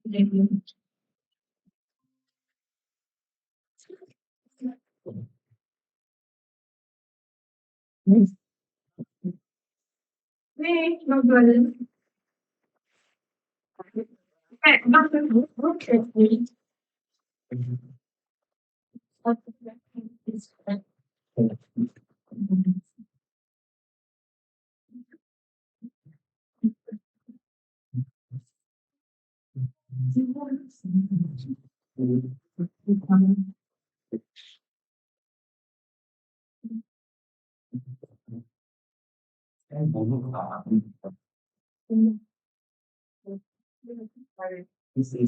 This is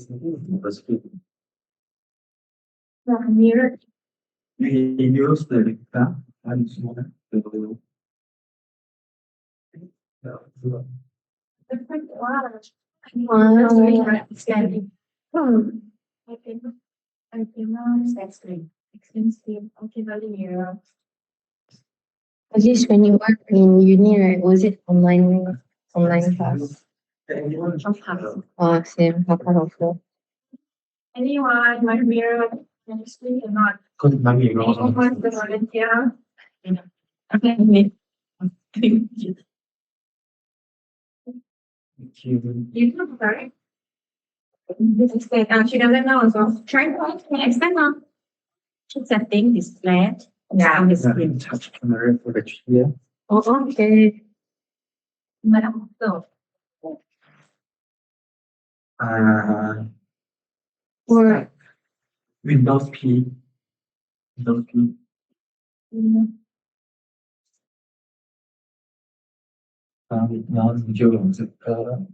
mirror. Use the and wow. Scanning. I cannot explain. Expensive. Okay, value mirror. At least when you work in uni, right? Was it online class? Oh, same. Half also. Anyone, my mirror, can you speak or not? Because my mirror. Anyone, the volunteer? Okay. Thank you. You can start. This is good. She doesn't know as well. Try to extend on. Setting this flat. Yeah, on the screen. Touch camera for the chair. Oh, okay. Madam, so. Or Windows P. Windows P. Now 你就用这个。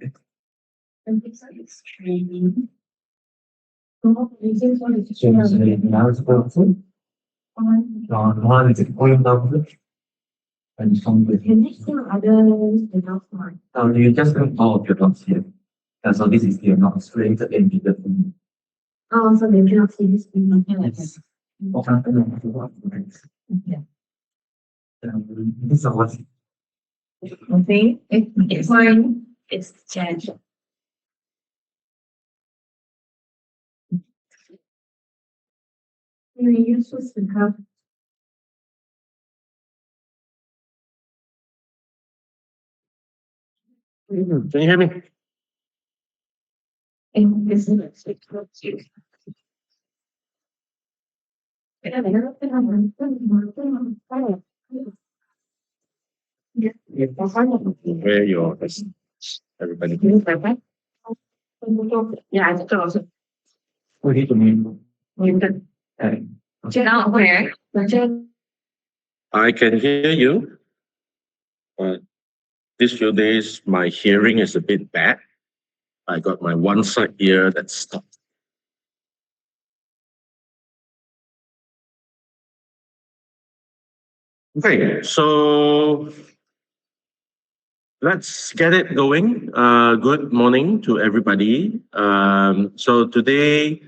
It's training. 就是拿这个字，然后你这个用到很方便。Can you see other results? No, you just don't all of your dots here. And so this is your dots created and the thing. Oh, so they cannot see this thing. Yes. Yeah. This is what. Okay, it's fine. It's chat. You're supposed to have. Can you hear me? Where your everybody? Yeah, I think also. What do you mean? I can hear you, but these few days my hearing is a bit bad. I got my one side ear that stopped. Okay, so let's get it going. Good morning to everybody. So today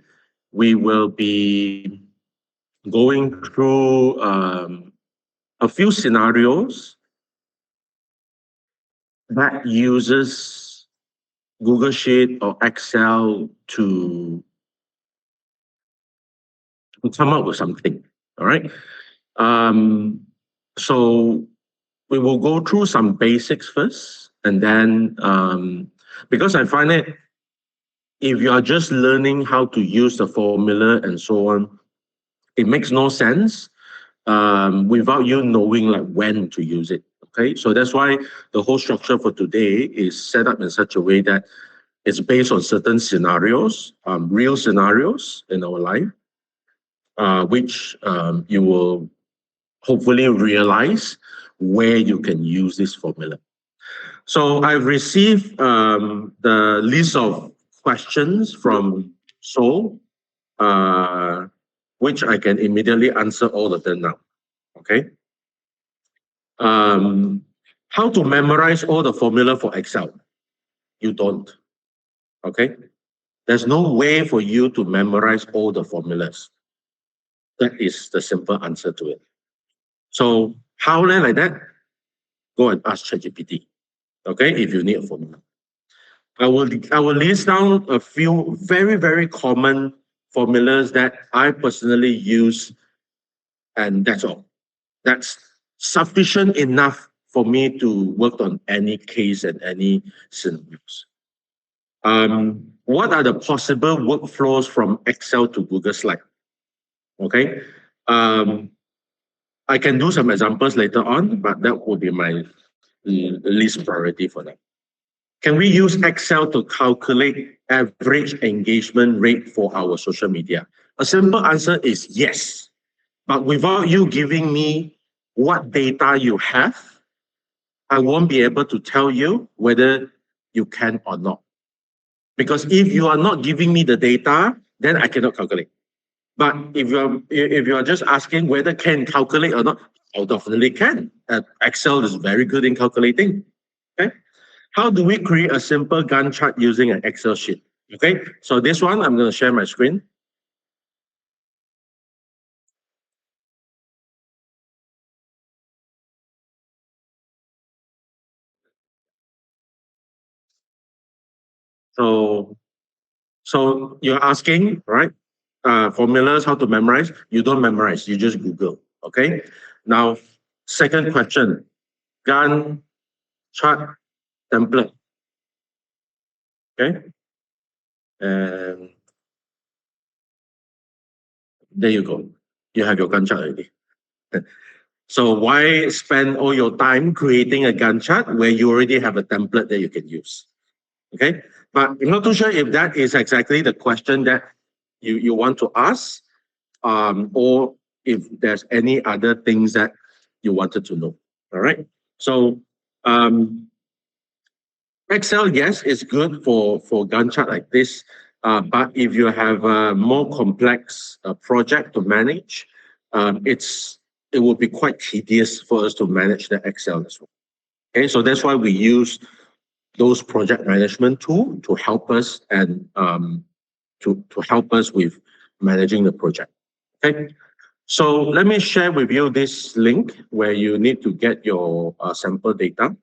we will be going through a few scenarios that uses Google Sheet or Excel to come up with something. All right. So we will go through some basics first, and then because I find it, if you are just learning how to use the formula and so on, it makes no sense without you knowing like when to use it. Okay, so that's why the whole structure for today is set up in such a way that it's based on certain scenarios, real scenarios in our life, which you will hopefully realize where you can use this formula. So I've received the list of questions from Seoul, which I can immediately answer all of them now. Okay. How to memorize all the formula for Excel? You don't. Okay. There's no way for you to memorize all the formulas. That is the simple answer to it. So how like that? Go and ask ChatGPT. Okay, if you need a formula. I will list down a few very common formulas that I personally use, and that's all. That's sufficient enough for me to work on any case and any scenarios. What are the possible workflows from Excel to Google Slide? Okay. Um, I can do some examples later on, but that would be my least priority for now. Can we use Excel to calculate average engagement rate for our social media? A simple answer is yes. But without you giving me what data you have, I won't be able to tell you whether you can or not. Because if you are not giving me the data, then I cannot calculate. But if you are just asking whether can calculate or not, I definitely can. Excel is very good in calculating. Okay. How do we create a simple Gantt chart using an Excel sheet? Okay. So this one, I'm going to share my screen. So so you're asking, right? Formulas, how to memorize. You don't memorize, you just Google. Okay. Now, second question, Gantt chart template. Okay. And there you go. You have your Gantt chart already. So why spend all your time creating a Gantt chart where you already have a template that you can use? Okay. But I'm not too sure if that is exactly the question that you want to ask, or if there's any other things that you wanted to know. All right. So um, Excel, yes, is good for Gantt chart like this. But if you have a more complex project to manage, it will be quite tedious for us to manage the Excel as well. Okay, so that's why we use those project management tool to help us and to help us with managing the project. Okay, so let me share with you this link where you need to get your sample data.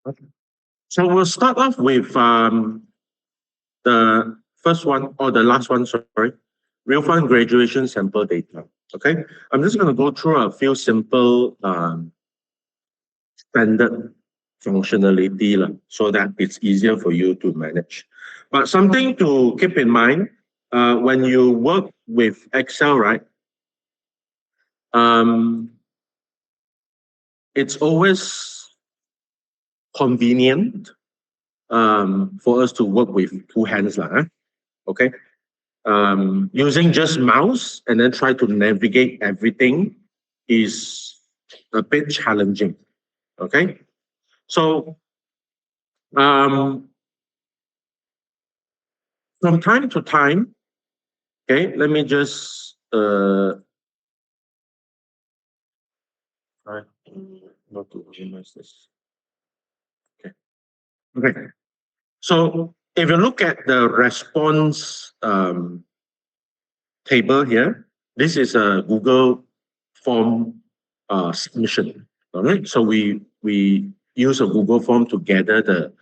Okay. So we'll start off with the first one or the last one, sorry, realfun graduation sample data. Okay, I'm just going to go through a few simple standard functionality so that it's easier for you to manage. But something to keep in mind when you work with Excel, right? Um, it's always convenient for us to work with two hands, okay? Using just mouse and then try to navigate everything is a bit challenging. Okay, so um, from time to time, okay, let me just try not to minimize this. Okay, okay. So if you look at the response table here, this is a Google form submission. All right. So we use a Google form to gather the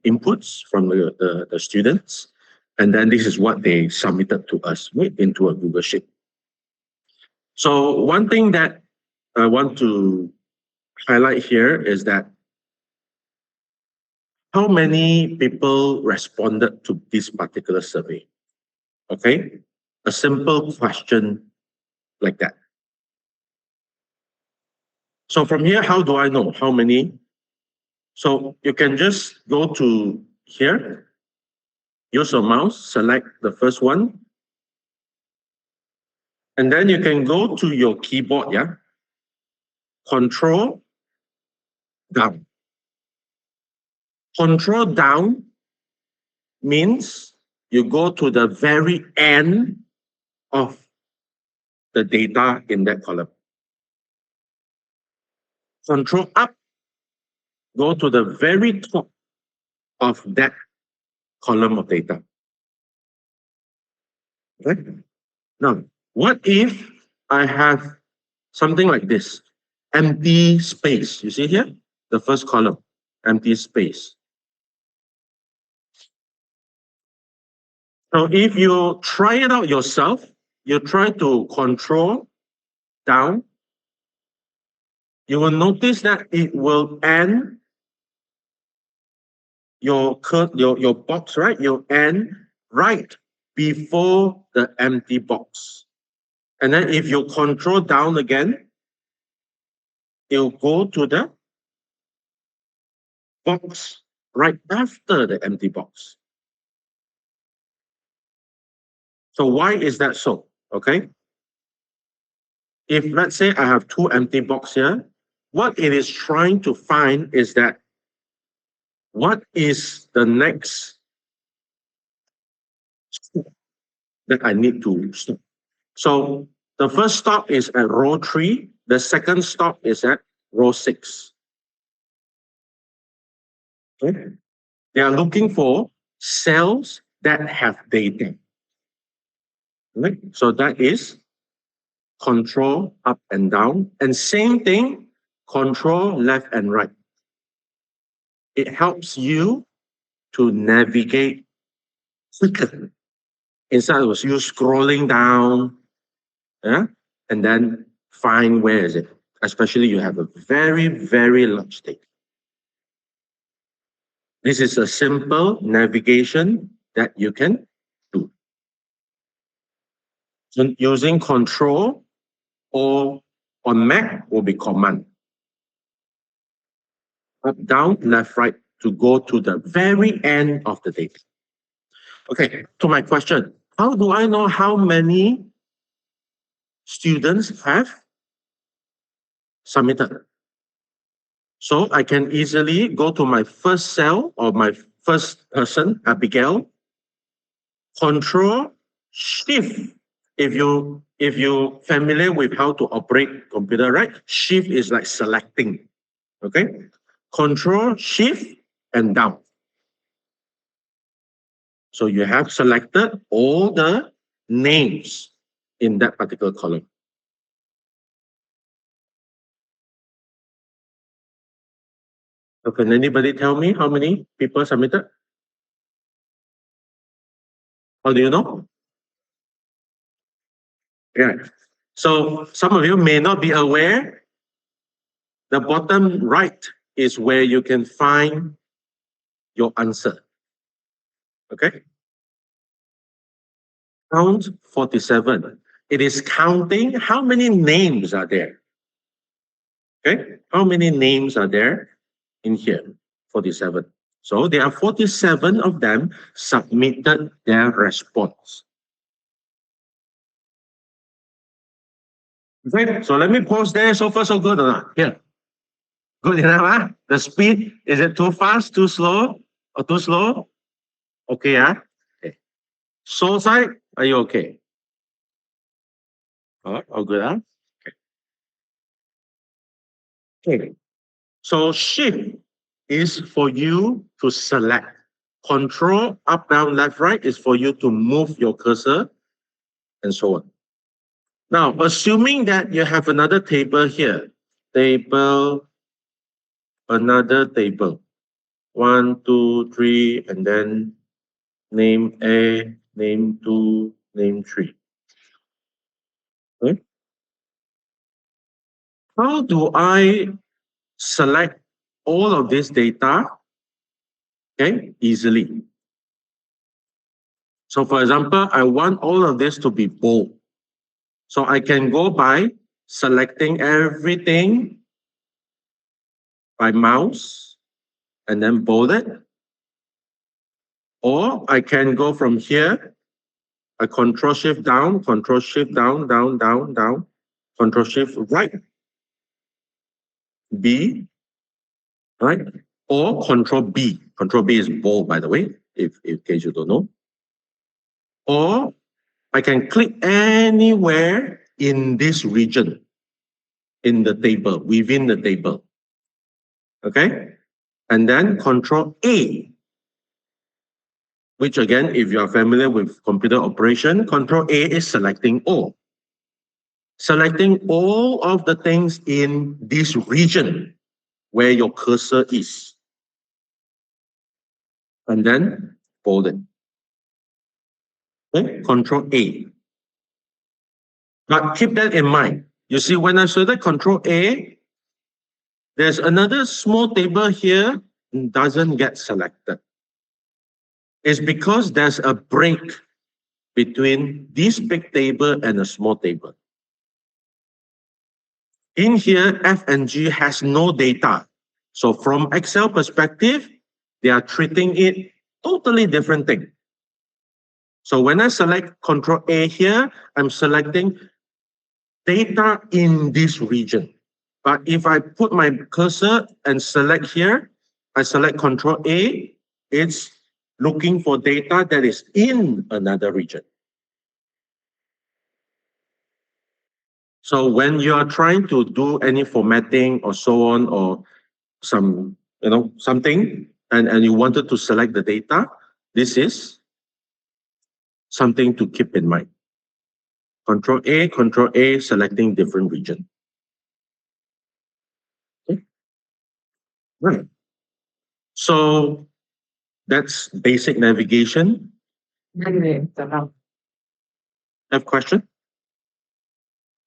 inputs from the students, and then this is what they submitted to us, right, into a Google Sheet. So one thing that I want to highlight here is that how many people responded to this particular survey. Okay, a simple question like that. So from here, how do I know how many? So you can just go to here, use your mouse, select the first one, and then you can go to your keyboard, yeah? Control down. Control down means you go to the very end of the data in that column. Control up, go to the very top of that column of data. Okay? Now, what if I have something like this? Empty space. You see here? The first column, empty space. So if you try it out yourself, you try to control down, you will notice that it will end your box, right? You'll end right before the empty box. And then if you control down again, it'll go to the box right after the empty box. So why is that so? Okay. If let's say I have two empty boxes here, what it is trying to find is that what is the next step that I need to stop. So the first stop is at row 3. The second stop is at row 6. Okay. They are looking for cells that have data. Right? So that is control up and down. And same thing, control left and right. It helps you to navigate quicker instead of you scrolling down, yeah, and then find where is it. Especially you have a very, very large data. This is a simple navigation that you can do. So using control or on Mac will be command. Up, down, left, right to go to the very end of the data. Okay, to my question, how do I know how many students have submitted? So I can easily go to my first cell or my first person, Abigail, control shift. If you familiar with how to operate computer, right? Shift is like selecting. Okay? Control shift and down. So you have selected all the names in that particular column. So can anybody tell me how many people submitted? How do you know? Yeah. So some of you may not be aware. The bottom right is where you can find your answer. Okay. Count 47. It is counting how many names are there. Okay. How many names are there in here? 47. So there are 47 of them submitted their response. Okay, so let me pause there. So far, so good or not? Here. Good enough, huh? The speed, is it too fast, too slow, or too slow? Okay, huh? Okay. Soul side, are you okay? All good, huh? Okay. So shift is for you to select. Control up, down, left, right is for you to move your cursor and so on. Now, assuming that you have another table here, table, another table, 1, 2, 3, and then name A, name 2, name 3. Okay. How do I select all of this data? Okay, easily. So for example, I want all of this to be bold. So I can go by selecting everything by mouse and then bold it. Or I can go from here, I control shift down, down, down, down, control shift right, B, right? Or control B. Control B is bold, by the way, if in case you don't know. Or I can click anywhere in this region, in the table, within the table. Okay, and then Control A, which again, if you are familiar with computer operation, Control A is selecting all. Selecting all of the things in this region where your cursor is. And then fold it. Okay, Control A. But keep that in mind. You see, when I select Control A, there's another small table here doesn't get selected. It's because there's a break between this big table and a small table. In here, F and G has no data. So from Excel perspective, they are treating it totally different thing. So when I select Control A here, I'm selecting data in this region. But if I put my cursor and select here, I select Control A, it's looking for data that is in another region. So when you are trying to do any formatting or so on, or some, something, and you wanted to select the data, this is something to keep in mind. Control A, selecting different region. Okay. Right. So that's basic navigation. Have question?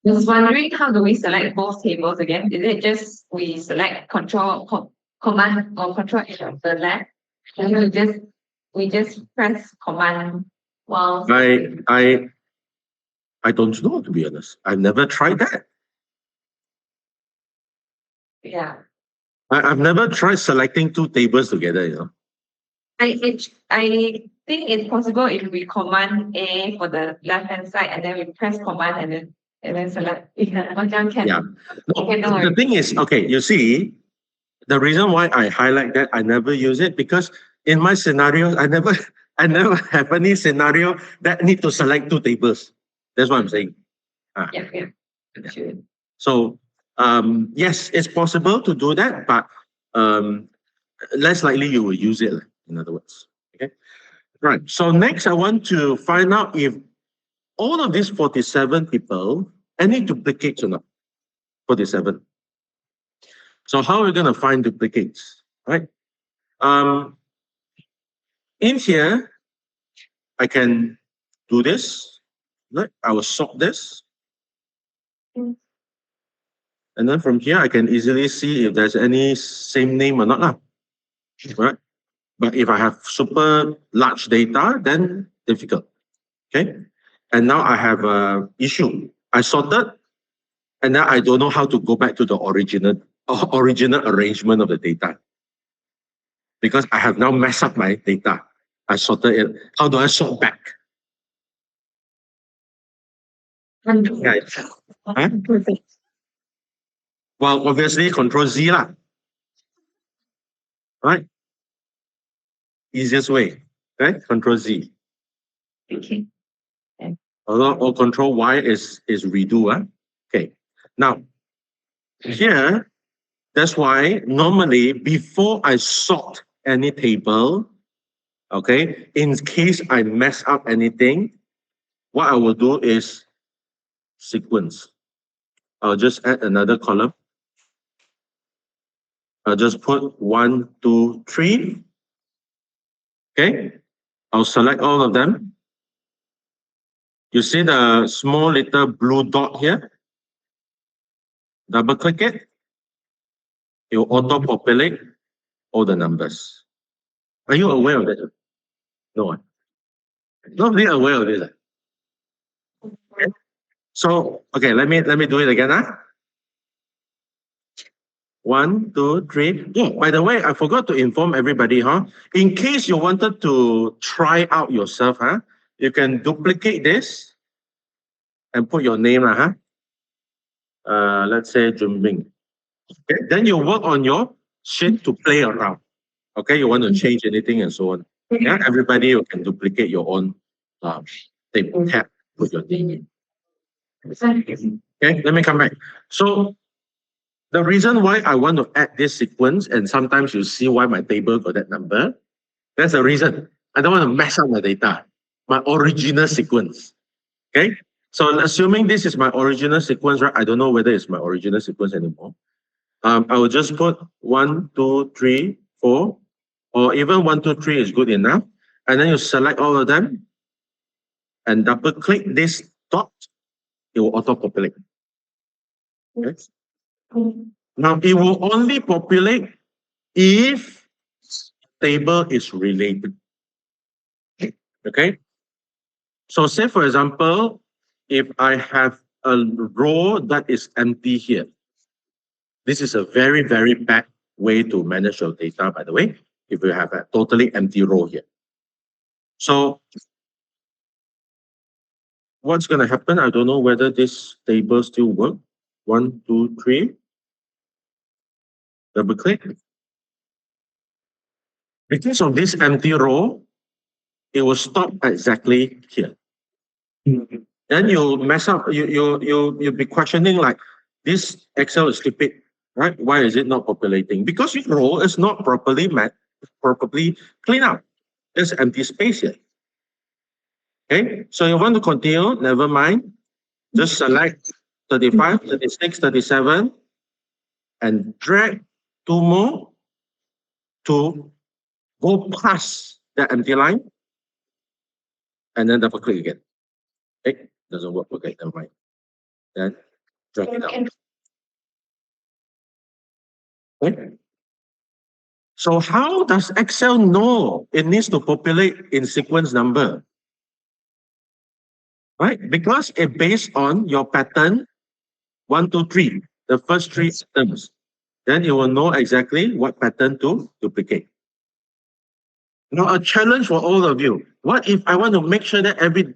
Just wondering, how do we select both tables again? Is it just we select command or control A on the left, and we just press command while I don't know, to be honest. I've never tried that. yeah. I've never tried selecting two tables together, I think it's possible if we command A for the left hand side and then we press command and then select. Yeah. Yeah. No, Okay, don't the worry. thing is, okay, you see, the reason why I highlight that I never use it, because in my scenarios, I never have any scenario that need to select two tables. That's what I'm saying. Yeah. Sure. So yes, it's possible to do that, but less likely you will use it, in other words. Okay. Right. So next, I want to find out if all of these 47 people, any duplicates or not? 47. So how are we going to find duplicates, right? In here, I can do this. Right? I will sort this. Mm. And then from here, I can easily see if there's any same name or not. Right? But if I have super large data, then difficult. Okay. And now I have a issue. I sorted, and now I don't know how to go back to the original arrangement of the data, because I have now messed up my data. I sorted it. How do I sort back? Yeah. Huh? Well, obviously, Control Z lah. Right? Easiest way. Right? Control Z. Okay. Or Control Y is redo. Okay. Now, here, that's why normally before I sort any table, okay, in case I mess up anything, what I will do is sequence. I'll just add another column. I'll just put 1, 2, 3. Okay. I'll select all of them. You see the small little blue dot here? Double click it. It will auto populate all the numbers. Are you aware of that? No. Not really aware of this. Okay. So, okay, let me do it again. 1, 2, 3. Oh, by the way, I forgot to inform everybody, in case you wanted to try out yourself, you can duplicate this and put your name, let's say Junbing. Okay, then you work on your sheet to play around. Okay, you want to change anything and so on. Yeah, everybody you can duplicate your own tab, put your name. Okay, let me come back. So The reason why I want to add this sequence, and sometimes you see why my table got that number, that's the reason. I don't want to mess up my data, my original sequence. Okay? So assuming this is my original sequence, right? I don't know whether it's my original sequence anymore. I will just put 1, 2, 3, 4, or even 1, 2, 3 is good enough. And then you select all of them and double click this dot, it will auto populate. Okay? Now it will only populate if table is related. Okay? So say for example, if I have a row that is empty here, this is a very, very bad way to manage your data, by the way, if you have a totally empty row here. So what's going to happen? I don't know whether this table still work. 1, 2, 3. Double click. Because of this empty row, it will stop exactly here. Then you mess up. You'll be questioning like, this Excel is stupid, right? Why is it not populating? Because your row is not properly cleaned up. There's empty space here. Okay, so you want to continue? Never mind. Just select 35, 36, 37, and drag two more to go past that empty line, and then double click again. Okay, doesn't work. Okay, never mind. Then drag it down. Okay. So how does Excel know it needs to populate in sequence number? Right? Because it based on your pattern 1, 2, 3, the first three items. Then it will know exactly what pattern to duplicate. Now a challenge for all of you. What if I want to make sure that every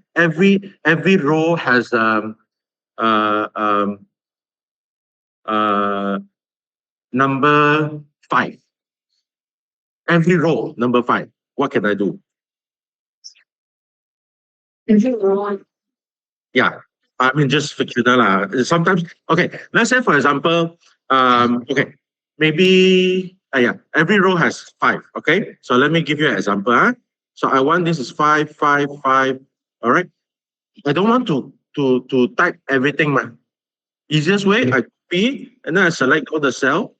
row has uh, um, number 5? Every row number 5. What can I do? Every row. Yeah, I mean just fictional. Sometimes, okay, let's say for example, okay, maybe yeah, every row has 5. Okay, so let me give you an example. So I want this is 5, 5, 5. All right, I don't want to type everything. Easiest way, I copy and then I select all the cell,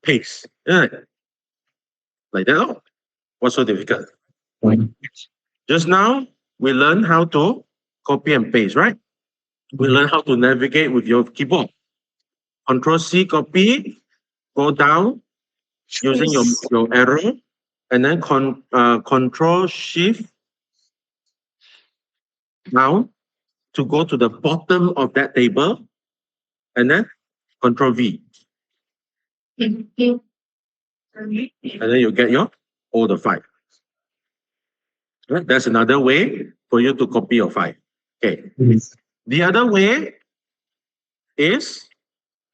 paste. Yeah, like that. Oh, what's so difficult? Just now we learned how to copy and paste, right? We learn how to navigate with your keyboard. Control C, copy, go down using your arrow, and then Control Shift down to go to the bottom of that table, and then Control V. And then you get your all the 5. Right? That's another way for you to copy your 5. Okay. The other way is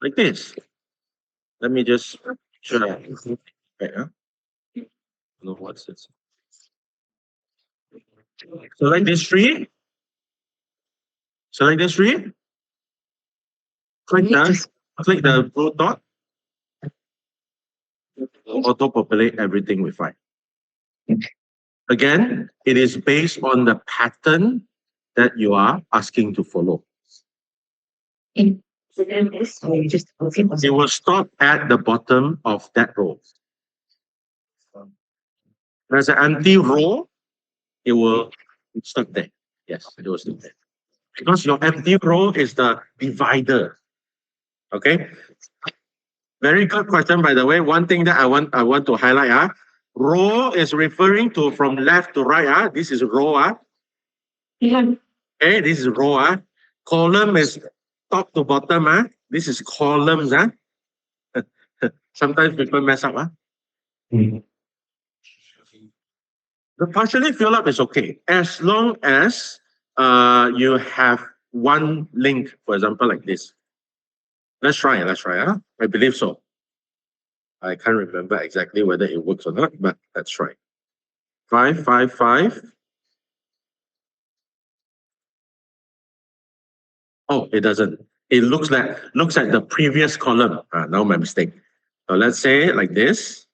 like this. Let me just show you. Okay, know what's this. Select this tree. Select this tree. Click the blue dot. Auto populate everything with 5. Again, it is based on the pattern that you are asking to follow. It will stop at the bottom of that row. There's an empty row, it will stop there. Yes, it will stop there. Because your empty row is the divider. Okay. Very good question, by the way. One thing that I want to highlight. Row is referring to from left to right. This is row. Yeah. Okay, this is row. Column is top to bottom. This is columns. Sometimes people mess up. The partially fill up is okay as long as you have one link, for example, like this. Let's try. I believe so. I can't remember exactly whether it works or not, but let's try. 5, 5, 5. Oh, it doesn't. it looks like the previous column. Now my mistake. So let's say like this.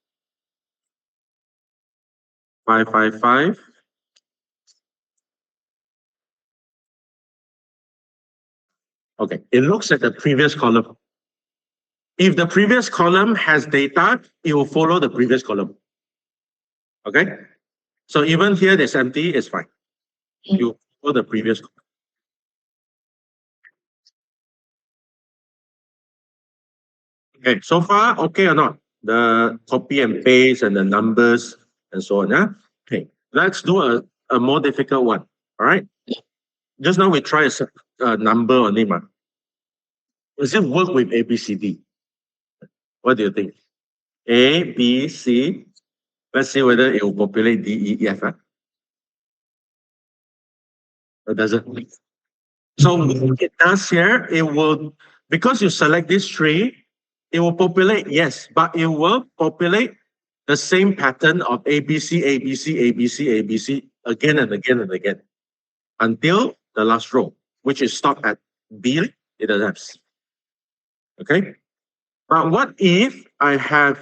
555. Okay, it looks at the previous column. If the previous column has data, it will follow the previous column. Okay, so even here there's empty, it's fine. You follow the previous column. Okay, so far, okay or not? The copy and paste and the numbers and so on. Yeah. Okay, let's do a more difficult one. All right. Just now we try a number on it. Does it work with ABCD? What do you think? A, B, C. Let's see whether it will populate D, E, F. Or does it? So what it does here, it will, because you select this tree, it will populate, yes, but it will populate the same pattern of ABC, ABC, ABC, ABC again and again and again until the last row, which is stopped at B, it doesn't have C. Okay? But what if I have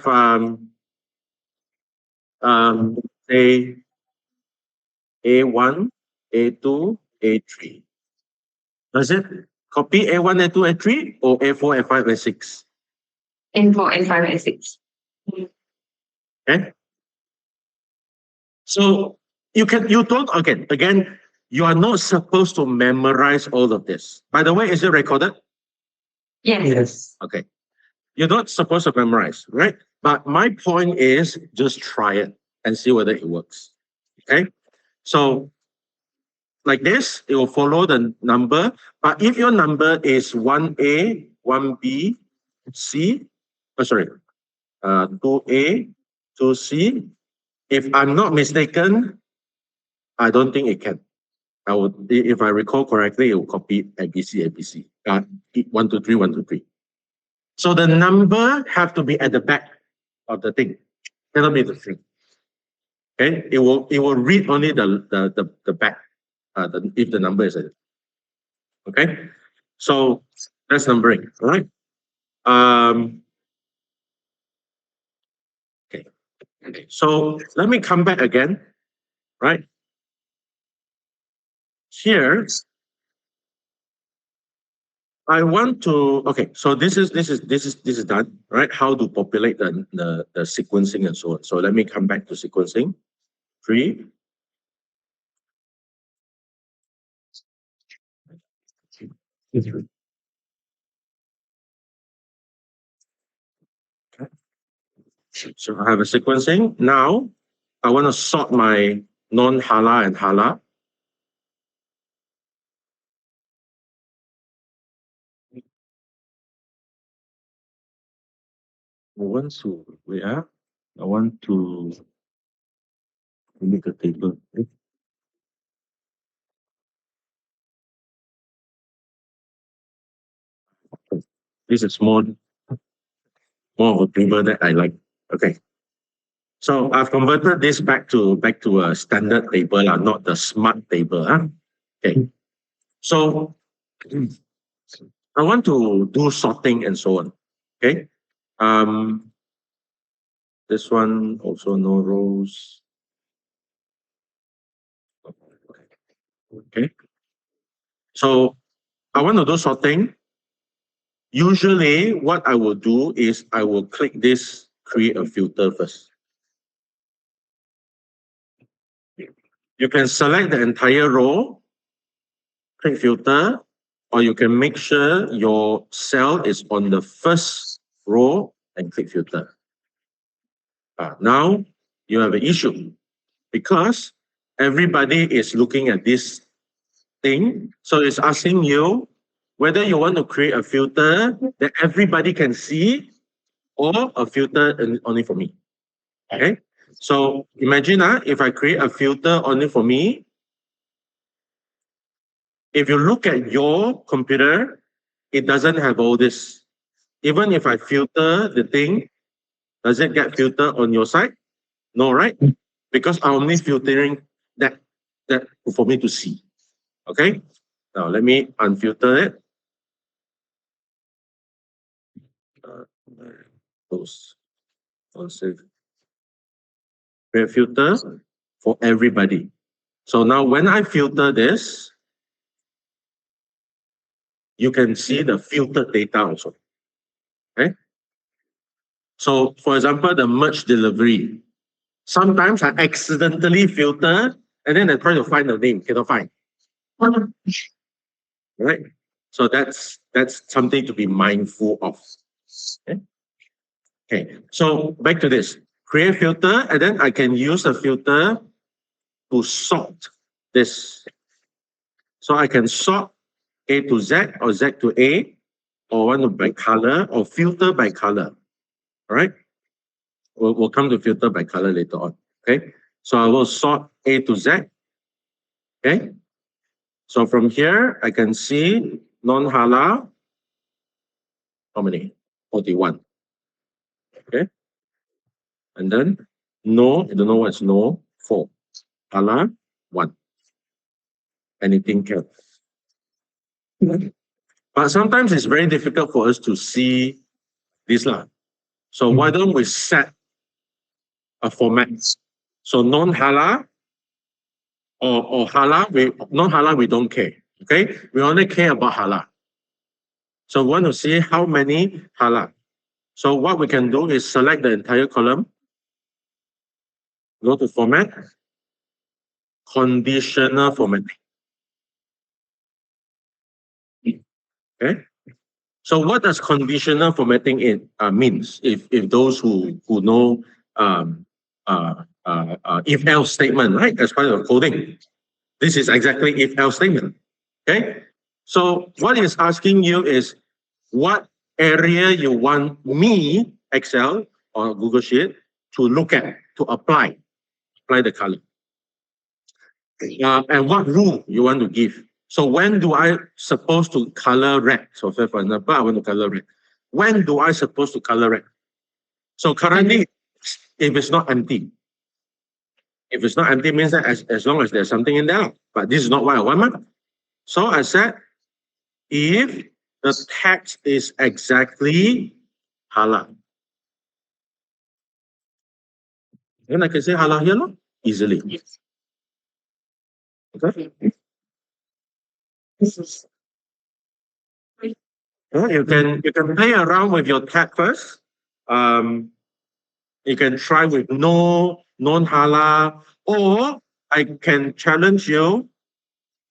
say A1, A2, A3? Does it copy A1, A2, A3 or A4, A5, A6? A4, A5, A6. Okay. So you don't again, you are not supposed to memorize all of this. By the way, is it recorded? Yes. Okay. You're not supposed to memorize, right? But my point is just try it and see whether it works. Okay. So like this, it will follow the number. But if your number is 1A, 1B, C, 2A, 2C, if I'm not mistaken, I don't think it can. If I recall correctly, it will copy ABC, ABC. 1, 2, 3, 1, 2, 3. So the number have to be at the back of the thing. Cannot be the string. Okay, it will read only the back. If the number is at it. Okay, so that's numbering. All right. Okay. So let me come back again. Right here, I want to. Okay, so this is done. Right? How to populate the sequencing and so on. So let me come back to sequencing. 3. So I have a sequencing. Now I want to sort my non-hala and hala. I want to, wait, I want to make a table. This is more of a table that I like. Okay. So I've converted this back to a standard table, not the smart table. Okay. So I want to do sorting and so on. Okay. Um, this one also no rows. Okay. So I want to do sorting. Usually, what I will do is I will click this create a filter first. You can select the entire row, click filter, or you can make sure your cell is on the first row and click filter. Now you have an issue because everybody is looking at this thing. So it's asking you whether you want to create a filter that everybody can see or a filter only for me. Okay. So imagine if I create a filter only for me, if you look at your computer, it doesn't have all this. Even if I filter the thing, does it get filtered on your side? No, right? Because I'm only filtering that for me to see. Okay. Now let me unfilter it. Close. Save. Create filter for everybody. So now when I filter this, you can see the filtered data also. Okay. So for example, the merge delivery. Sometimes I accidentally filter and then I try to find the name, cannot find. Right? So that's something to be mindful of. Okay. Okay. So back to this. Create filter, and then I can use the filter to sort this. So I can sort A to Z or Z to A, or one by color, or filter by color. All right. We'll come to filter by color later on. Okay. So I will sort A to Z. Okay. So from here, I can see non-halal, how many? 41. Okay. And then no, I don't know what's no, 4. Halal, 1. Anything can. But sometimes it's very difficult for us to see this lah. So why don't we set a format? So non-halal or halal, non-halal, we don't care. Okay, we only care about halal. So we want to see how many halal. So what we can do is select the entire column, go to format, conditional formatting. Okay. So what does conditional formatting means? If those who know if else statement, right, as part of coding, this is exactly if else statement. Okay. So what it's asking you is what area you want me, Excel or Google Sheet, to look at, to apply the color. And what rule you want to give. So when do I supposed to color red? So for example, I want to color red. When do I supposed to color red? So currently, if it's not empty, if it's not empty means that as long as there's something in there. But this is not what I want. So I said, if the text is exactly halal, then I can say halal here, no? Easily. Okay. You can play around with your tag first. You can try with no non-halal, or I can challenge you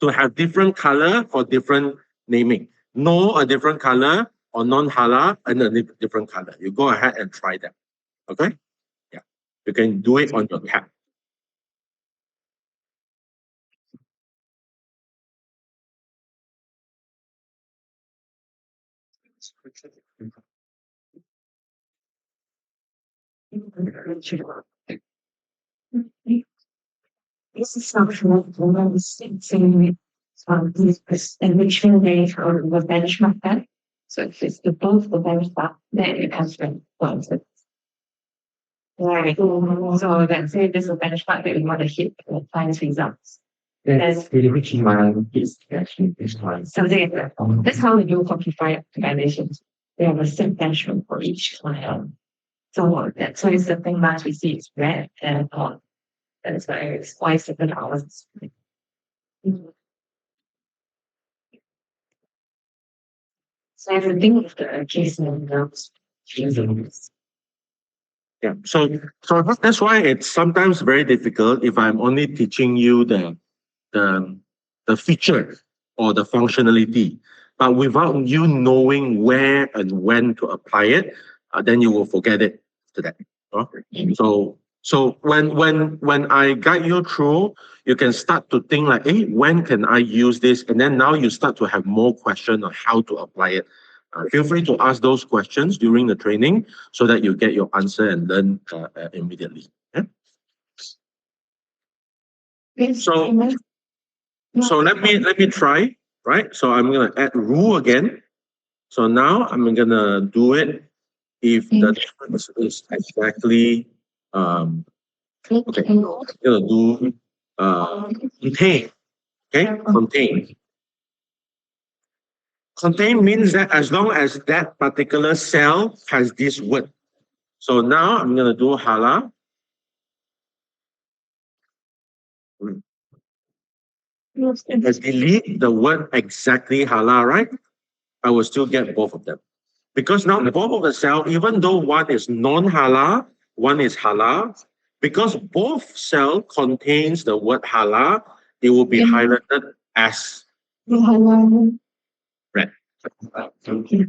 to have different color for different naming. No, a different color, or non-halal and a different color. You go ahead and try that. Okay? Yeah. You can do it on your tab. This is functional this enrichment rate or the benchmark that. So if it's above the benchmark, then it has been planted. Right. So let's say this is a benchmark that we want to hit for finance results. That's something like that. That's how we do quantify optimizations. We have a set benchmark for each client. So that's why something that we see is red and on. That's why it's why 7 hours. So everything with the case numbers. Yeah. So that's why it's sometimes very difficult if I'm only teaching you the feature or the functionality, but without you knowing where and when to apply it, then you will forget it to that. So when I guide you through, you can start to think like, hey, when can I use this? And then now you start to have more questions on how to apply it. Feel free to ask those questions during the training so that you get your answer and learn immediately. Yeah? So let me try, right? So I'm gonna add rule again. So now I'm gonna do it if the text is exactly okay. I'm gonna do contain. Okay, contain. Contain means that as long as that particular cell has this word. So now I'm going to do halal. Let's delete the word exactly halal, right? I will still get both of them. Because now both of the cell, even though one is non-halal, one is halal, because both cell contains the word halal, it will be highlighted as red. Okay.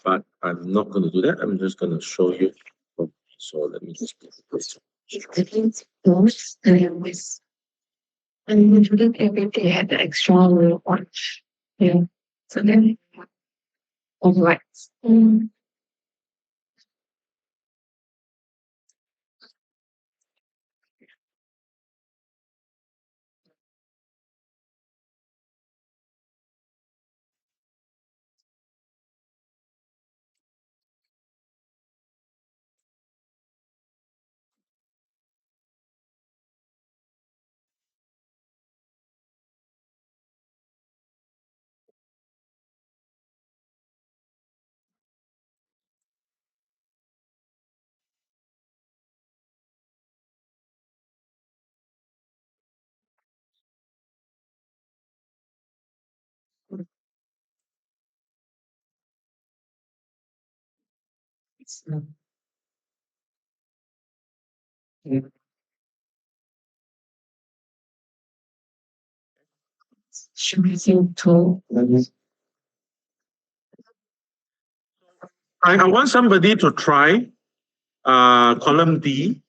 But I'm not going to do that. I'm just going to show you. So let me just do this. And usually everything had the extra little orange. Yeah. So then, all right. Should we see two? I want somebody to try column D.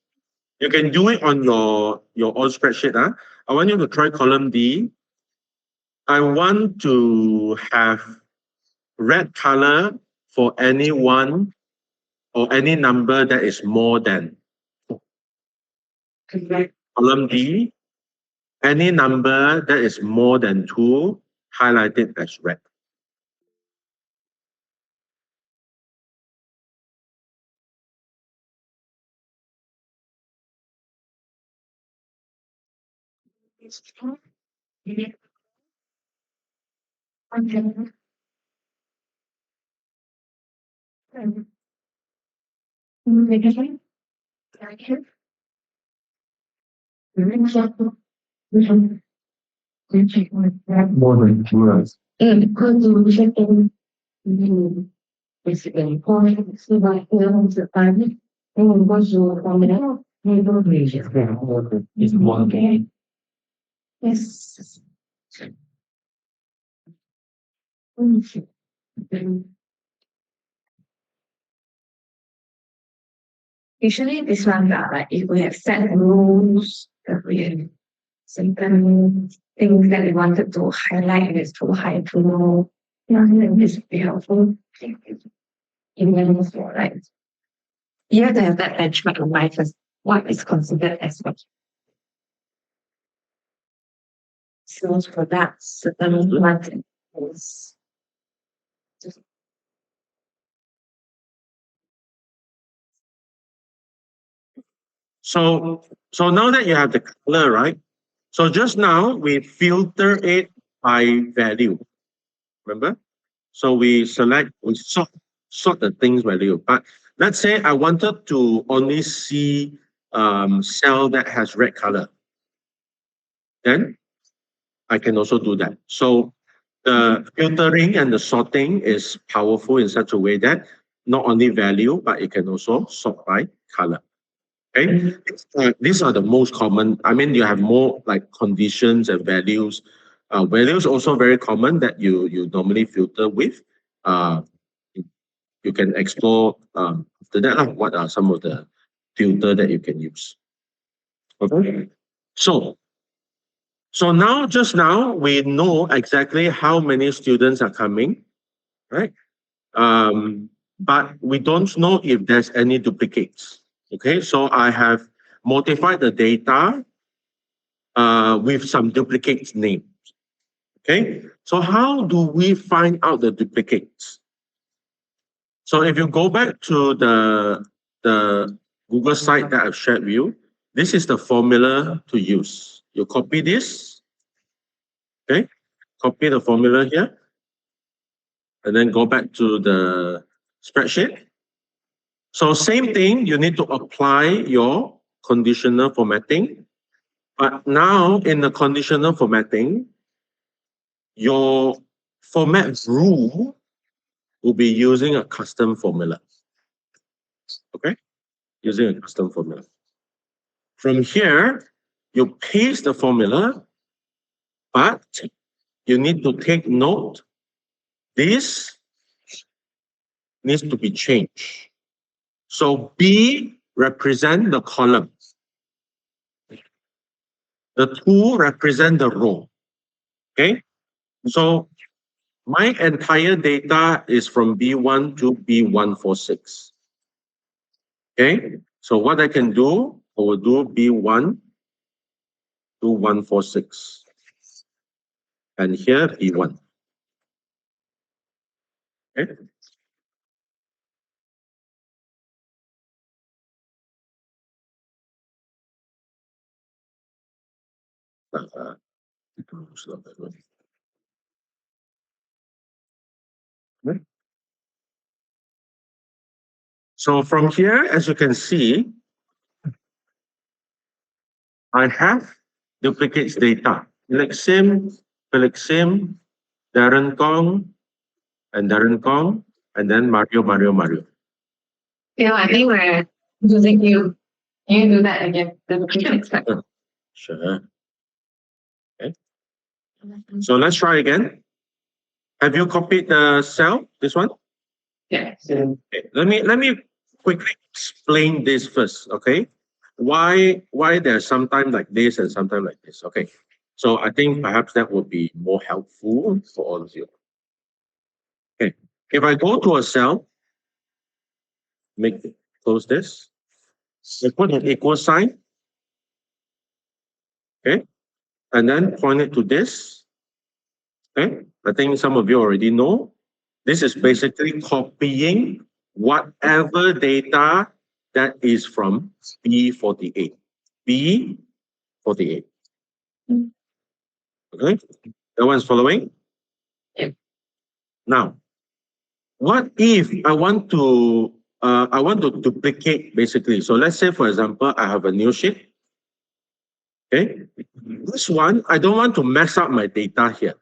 You can do it on your own spreadsheet. Huh? I want you to try column D. I want to have red color for any one or any number that is more than. Column D, any number that is more than 2, highlighted as red. More than 2 hours. Basically, point so by films the time and was your formula, neighbor regions. It's one game. Yes. Usually this one like if we have set rules, that we have certain things that we wanted to highlight is too high, too low. Yeah, this would be helpful. Even for like you have to have that benchmark in mind first. What is considered as what sales products, certain one is So now that you have the color, right? So just now we filter it by value. Remember? So we sort the things value. But let's say I wanted to only see cell that has red color. Then I can also do that. So the filtering and the sorting is powerful in such a way that not only value, but it can also sort by color. Okay, these are the most common. I mean, you have more like conditions and values. Values also very common that you normally filter with. Uh, you can explore after that what are some of the filter that you can use. Okay, so now just now we know exactly how many students are coming, right? But we don't know if there's any duplicates. Okay, so I have modified the data with some duplicates names. Okay, so how do we find out the duplicates? So if you go back to the Google site that I've shared with you, this is the formula to use. You copy this, Okay, copy the formula here, and then go back to the spreadsheet. So same thing, you need to apply your conditional formatting. But now in the conditional formatting, your format rule will be using a custom formula. Okay, using a custom formula. From here, you paste the formula, but you need to take note, this needs to be changed. So B represent the column. The 2 represent the row. Okay, so my entire data is from B1 to B146. Okay, so what I can do, I will do B1 to 146. And here B1. Okay. Uh, so from here, as you can see, I have duplicates data. Felix Sim, Darren Kong, and then Mario. Yeah, I think we're using you. You do that again. Sure. Okay. So let's try again. Have you copied the cell? This one? Yeah. Okay. Let me quickly explain this first. Okay. Why there's sometimes like this and sometimes like this. Okay. So I think perhaps that would be more helpful for all of you. Okay. If I go to a cell, close this. I put an equal sign. Okay. And then point it to this. Okay. I think some of you already know. This is basically copying whatever data that is from B48. B48. Okay. That one's following. Yep. Now, what if I want to duplicate basically? So let's say, for example, I have a new sheet. Okay. This one, I don't want to mess up my data here.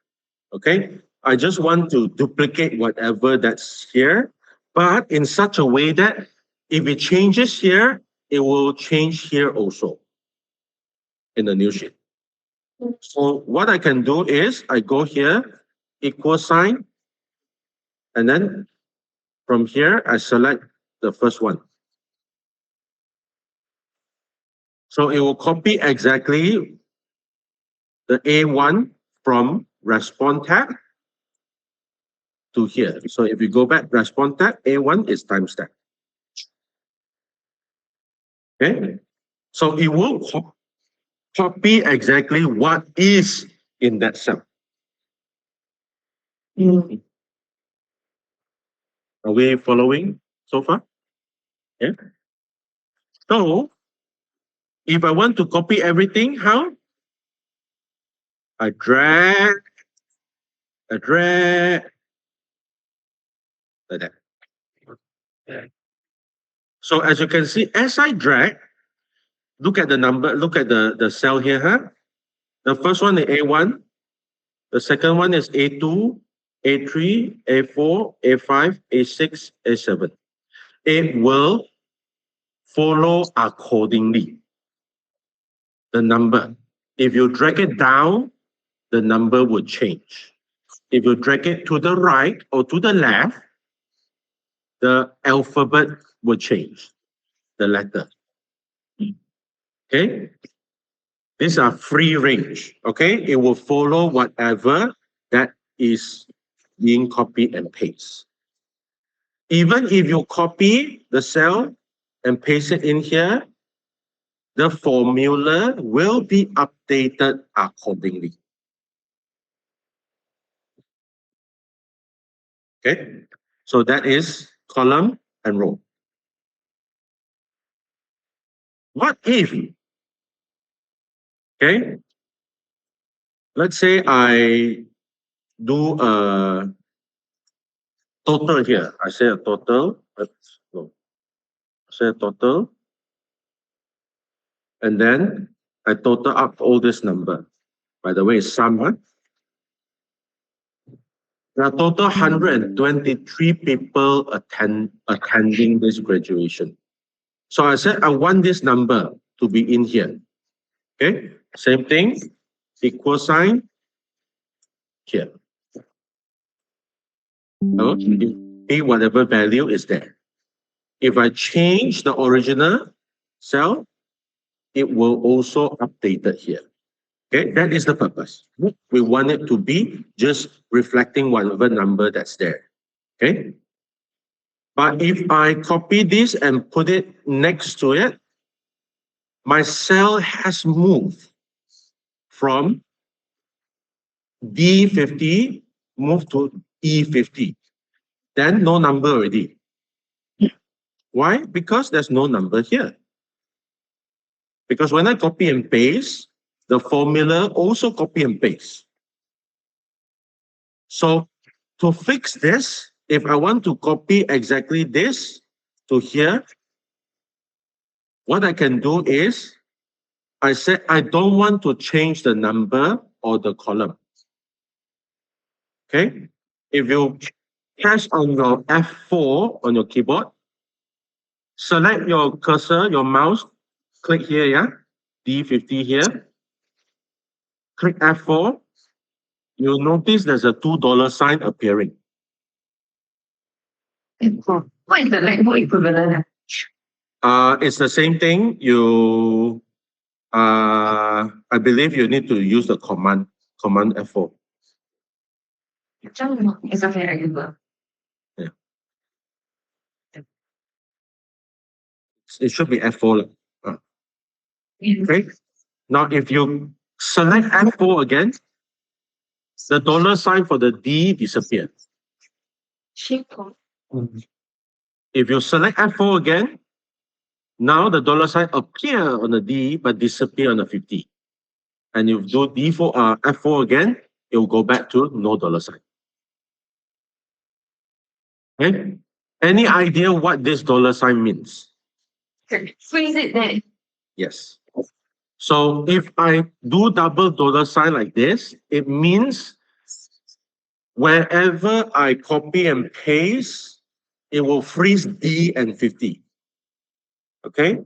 Okay. I just want to duplicate whatever that's here, but in such a way that if it changes here, it will change here also in the new sheet. So what I can do is I go here, equal sign, and then from here, I select the first one. So it will copy exactly the A1 from response tab to here. So if you go back response tab, A1 is timestamp. Okay. So it will copy exactly what is in that cell. Are we following so far? Yeah. So if I want to copy everything, how? I drag, like that. So as you can see, as I drag, look at the number, look at the cell here, huh? The first one is A1, the second one is A2, A3, A4, A5, A6, A7. It will follow accordingly. The number. If you drag it down, the number will change. If you drag it to the right or to the left, the alphabet will change, the letter. Okay? These are free range. Okay? It will follow whatever that is being copied and pasted. Even if you copy the cell and paste it in here, the formula will be updated accordingly. Okay? So that is column and row. What if, okay, let's say I do a total here. I say a total. No, I say a total, and then I total up all this number. By the way, it's sum. Huh? There are total 123 people attending this graduation. So I said I want this number to be in here. Okay, same thing, equal sign here. Oh, be whatever value is there. If I change the original cell, it will also update it here. Okay, that is the purpose. We want it to be just reflecting whatever number that's there. Okay. But if I copy this and put it next to it, my cell has moved from D50 move to E50. Then no number already. Why? Because there's no number here. Because when I copy and paste, the formula also copy and paste. So to fix this, if I want to copy exactly this to here, what I can do is I say I don't want to change the number or the column. Okay? If you press on your F4 on your keyboard, select your cursor, your mouse, click here, yeah? D50 here. Click F4. You'll notice there's a $2 sign appearing. What is the MacBook equivalent? It's the same thing. I believe you need to use the command F4. It's okay, I give up. Yeah. It should be F4. Okay. Now, if you select F4 again, the dollar sign for the D disappears. If you select F4 again, now the dollar sign appear on the D but disappear on the 50. And if you do F4 again, it will go back to no dollar sign. Okay? Any idea what this dollar sign means? Freeze it then. Yes. So if I do double dollar sign like this, it means wherever I copy and paste, it will freeze D and 50. Okay?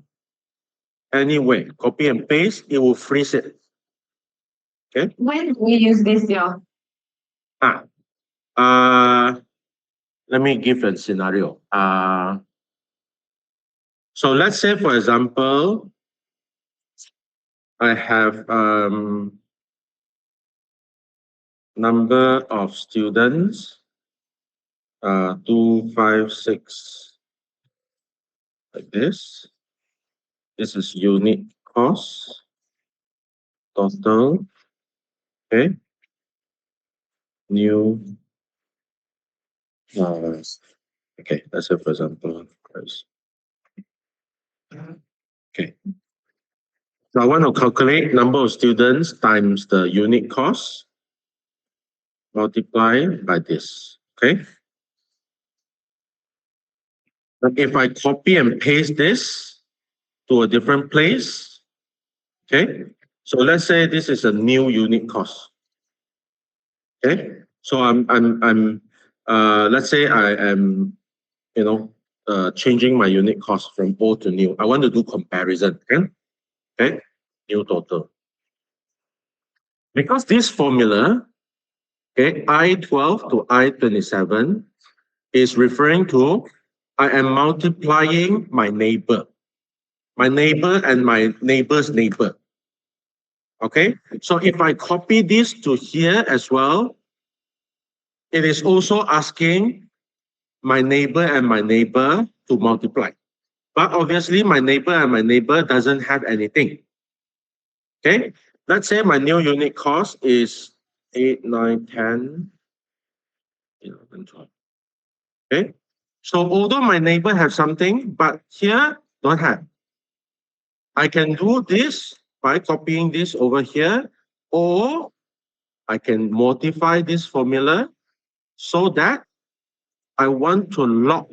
Anyway, copy and paste, it will freeze it. Okay? When do we use this, y'all? Let me give a scenario. So let's say, for example, I have number of students 256 like this. This is unit cost total. Okay. New. Okay, let's say for example. Okay. So I want to calculate number of students times the unit cost multiply by this. Okay. But if I copy and paste this to a different place, okay. So let's say this is a new unit cost. Okay. So let's say I am, changing my unit cost from old to new. I want to do comparison. Okay. Okay. New total. Because this formula, okay, I12 to I27 is referring to I am multiplying my neighbor and my neighbor's neighbor. Okay, so if I copy this to here as well, it is also asking my neighbor and my neighbor to multiply. But obviously my neighbor and my neighbor doesn't have anything. Okay, let's say my new unit cost is 8, 9, 10, 11, 12. Okay, so although my neighbor have something, but here don't have. I can do this by copying this over here, or I can modify this formula so that I want to lock.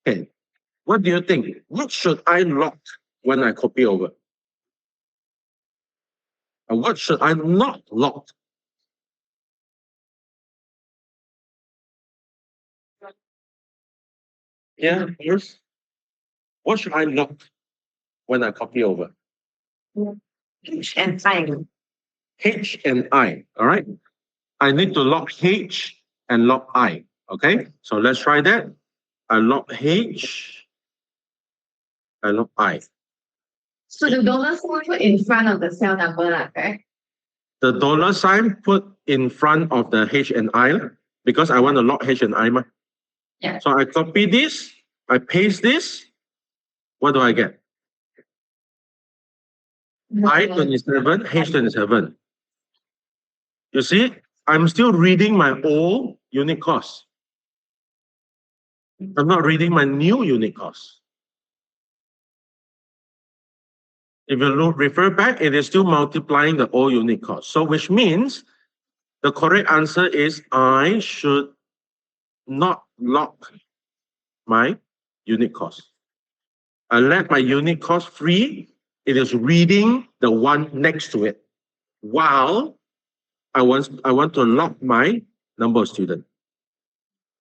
Okay, what do you think? What should I lock when I copy over? And what should I not lock? Yeah, yes. What should I lock when I copy over? H and I. H and I, all right? I need to lock H and lock I, okay? So let's try that. I lock H, I lock I. So the dollar sign put in front of the cell number, lah, correct? The dollar sign put in front of the H and I because I want to lock H and I. Yeah. So I copy this, I paste this. What do I get? I27, H27. You see, I'm still reading my old unit cost. I'm not reading my new unit cost. If you refer back, it is still multiplying the old unit cost. So which means the correct answer is I should not lock my unit cost. I let my unit cost free. It is reading the one next to it while I want to lock my number of students.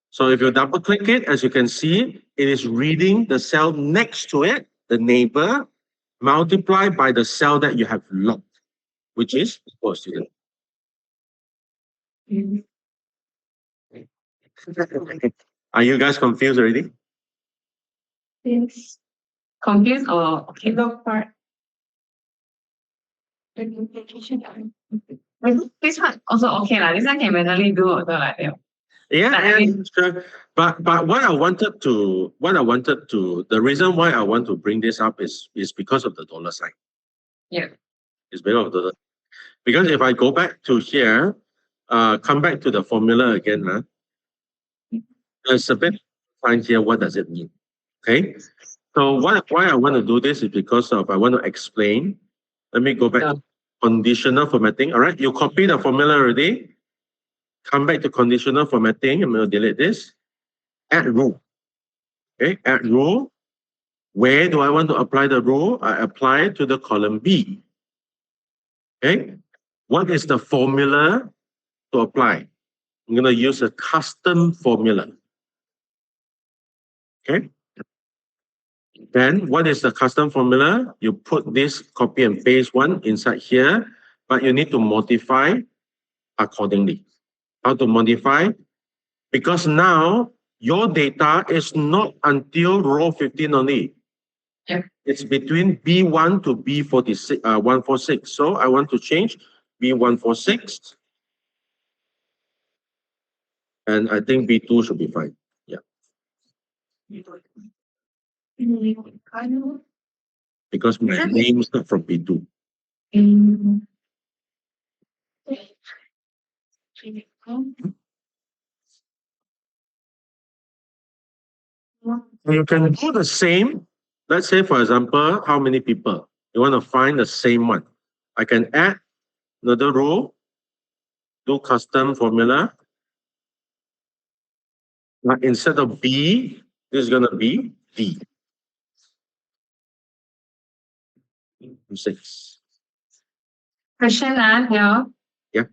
So if you double click it, as you can see, it is reading the cell next to it, the neighbor, multiplied by the cell that you have locked, which is for student. Are you guys confused already? Yes. Confused or okay? Look part. This one also okay lah. This one can manually do also like that. Yeah, sure. But what I wanted to the reason why I want to bring this up is because of the dollar sign. Yeah. It's because of the because if I go back to here, come back to the formula again, there's a bit find here what does it mean. Okay. So why I want to do this is because of I want to explain. Let me go back to conditional formatting. All right, you copy the formula already. Come back to conditional formatting. I'm going to delete this. Add rule. Okay, add rule. Where do I want to apply the rule? I apply it to the column B. Okay, what is the formula to apply? I'm going to use a custom formula. Okay. Then what is the custom formula? You put this copy and paste one inside here, but you need to modify accordingly. How to modify? Because now your data is not until row 15 only. Yeah. It's between B1 to B46, 146. So I want to change B146. And I think B2 should be fine. Yeah. Because my name is not from B2. You can do the same. Let's say, for example, how many people? You want to find the same one. I can add another row, do custom formula. Now, instead of B, this is going to be D. 6. Question, yeah. Yeah.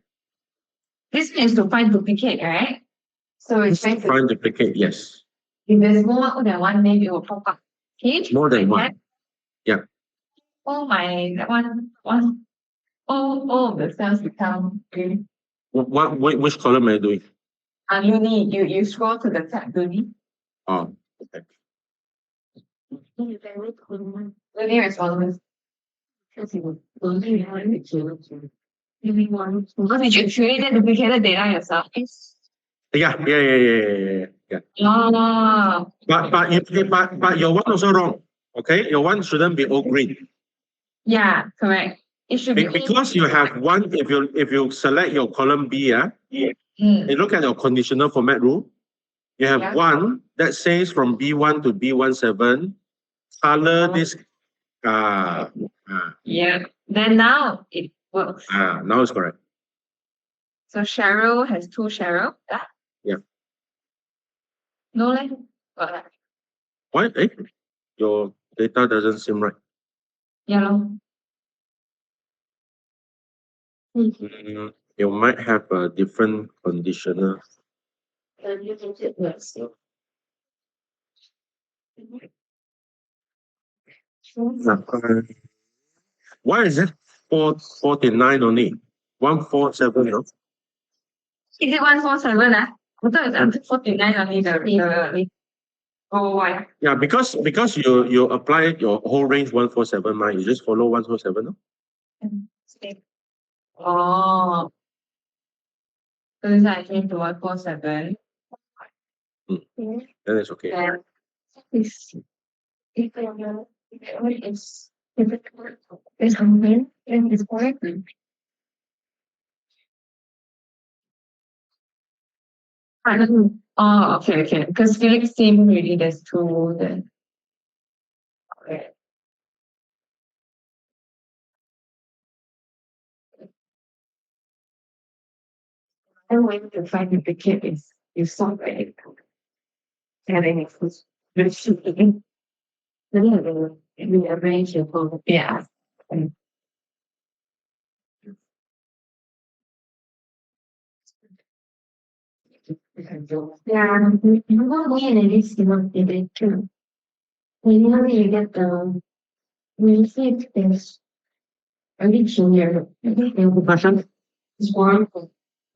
This is to find duplicate, right? So it's trying to Find duplicate, yes. if there's more than one name, it will pop up. Page More than like that. one. Yeah. Oh my, that one. All of the cells become green. Which column am I doing? Uni, you scroll to the tab, Uni. Oh, okay. Uni responses. Because you created duplicated data yourself. Yeah. Oh. But your one also wrong. Okay, your one shouldn't be all green. Yeah, correct. It should be Because you have one. If you select your column B, you look at your conditional format rule. You have one that says from B1 to B17. Color this. Yeah. Then now it works. Now it's correct. So Cheryl has two Cheryl. Yeah. No leh. Got lah. Why? Your data doesn't seem right. Yeah lor. You might have a different conditioner. Why is it 49 only? 147, no? Is it 147 ah? I thought it's 49 only the oh why? Yeah, because you apply your whole range 147, you just follow 147, no? Oh. So this I change to 147. Then it's okay. Then is if is something and it's correct. Oh, okay. Because Felix team really there's two then. Okay. And when you find the kid is something and then it's very shooting. Then we arrange your whole yeah. Yeah, you go in and it's not in too. When you get the receipt is reaching your button is one.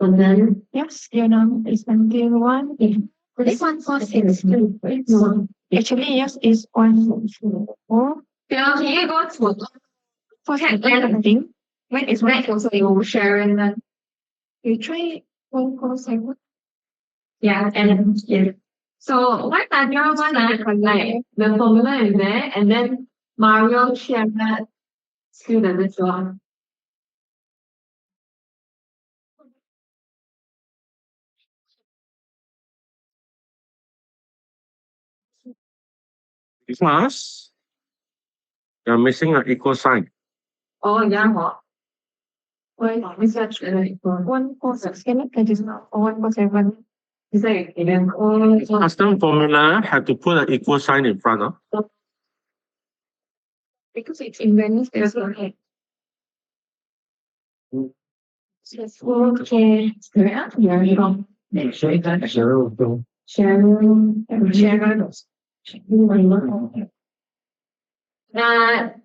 And then yes, it's until one. This one for six. No, actually yes, is one four. Yeah, can you go to for that thing? When it's right also you share and then you try 147. Yeah, and yeah. So what are your one like the formula is there and then Mario shared that student as well. Plus, you're missing an equal sign. Oh yeah, what? Wait, is that 146? Can I just not 147? Is that even? Oh, Custom formula have to put an equal sign in front of. because it's in Venice, there's no head. Yes, okay. Yeah, you don't. Sharon.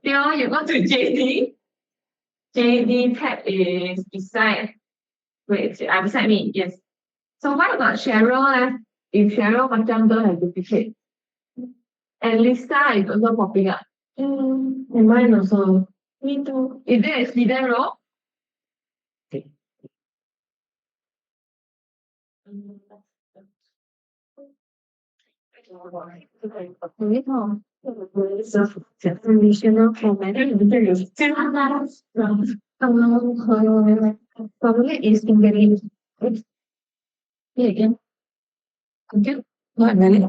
Theo, you go to JD. JD tab is beside. Wait, beside me. Yes. So what about Cheryl? If Cheryl macam don't have duplicate, and Lisa is also popping up. And mine also. Me too. Is there a hidden row? Traditional probably is in very yeah, again. Again. Not really.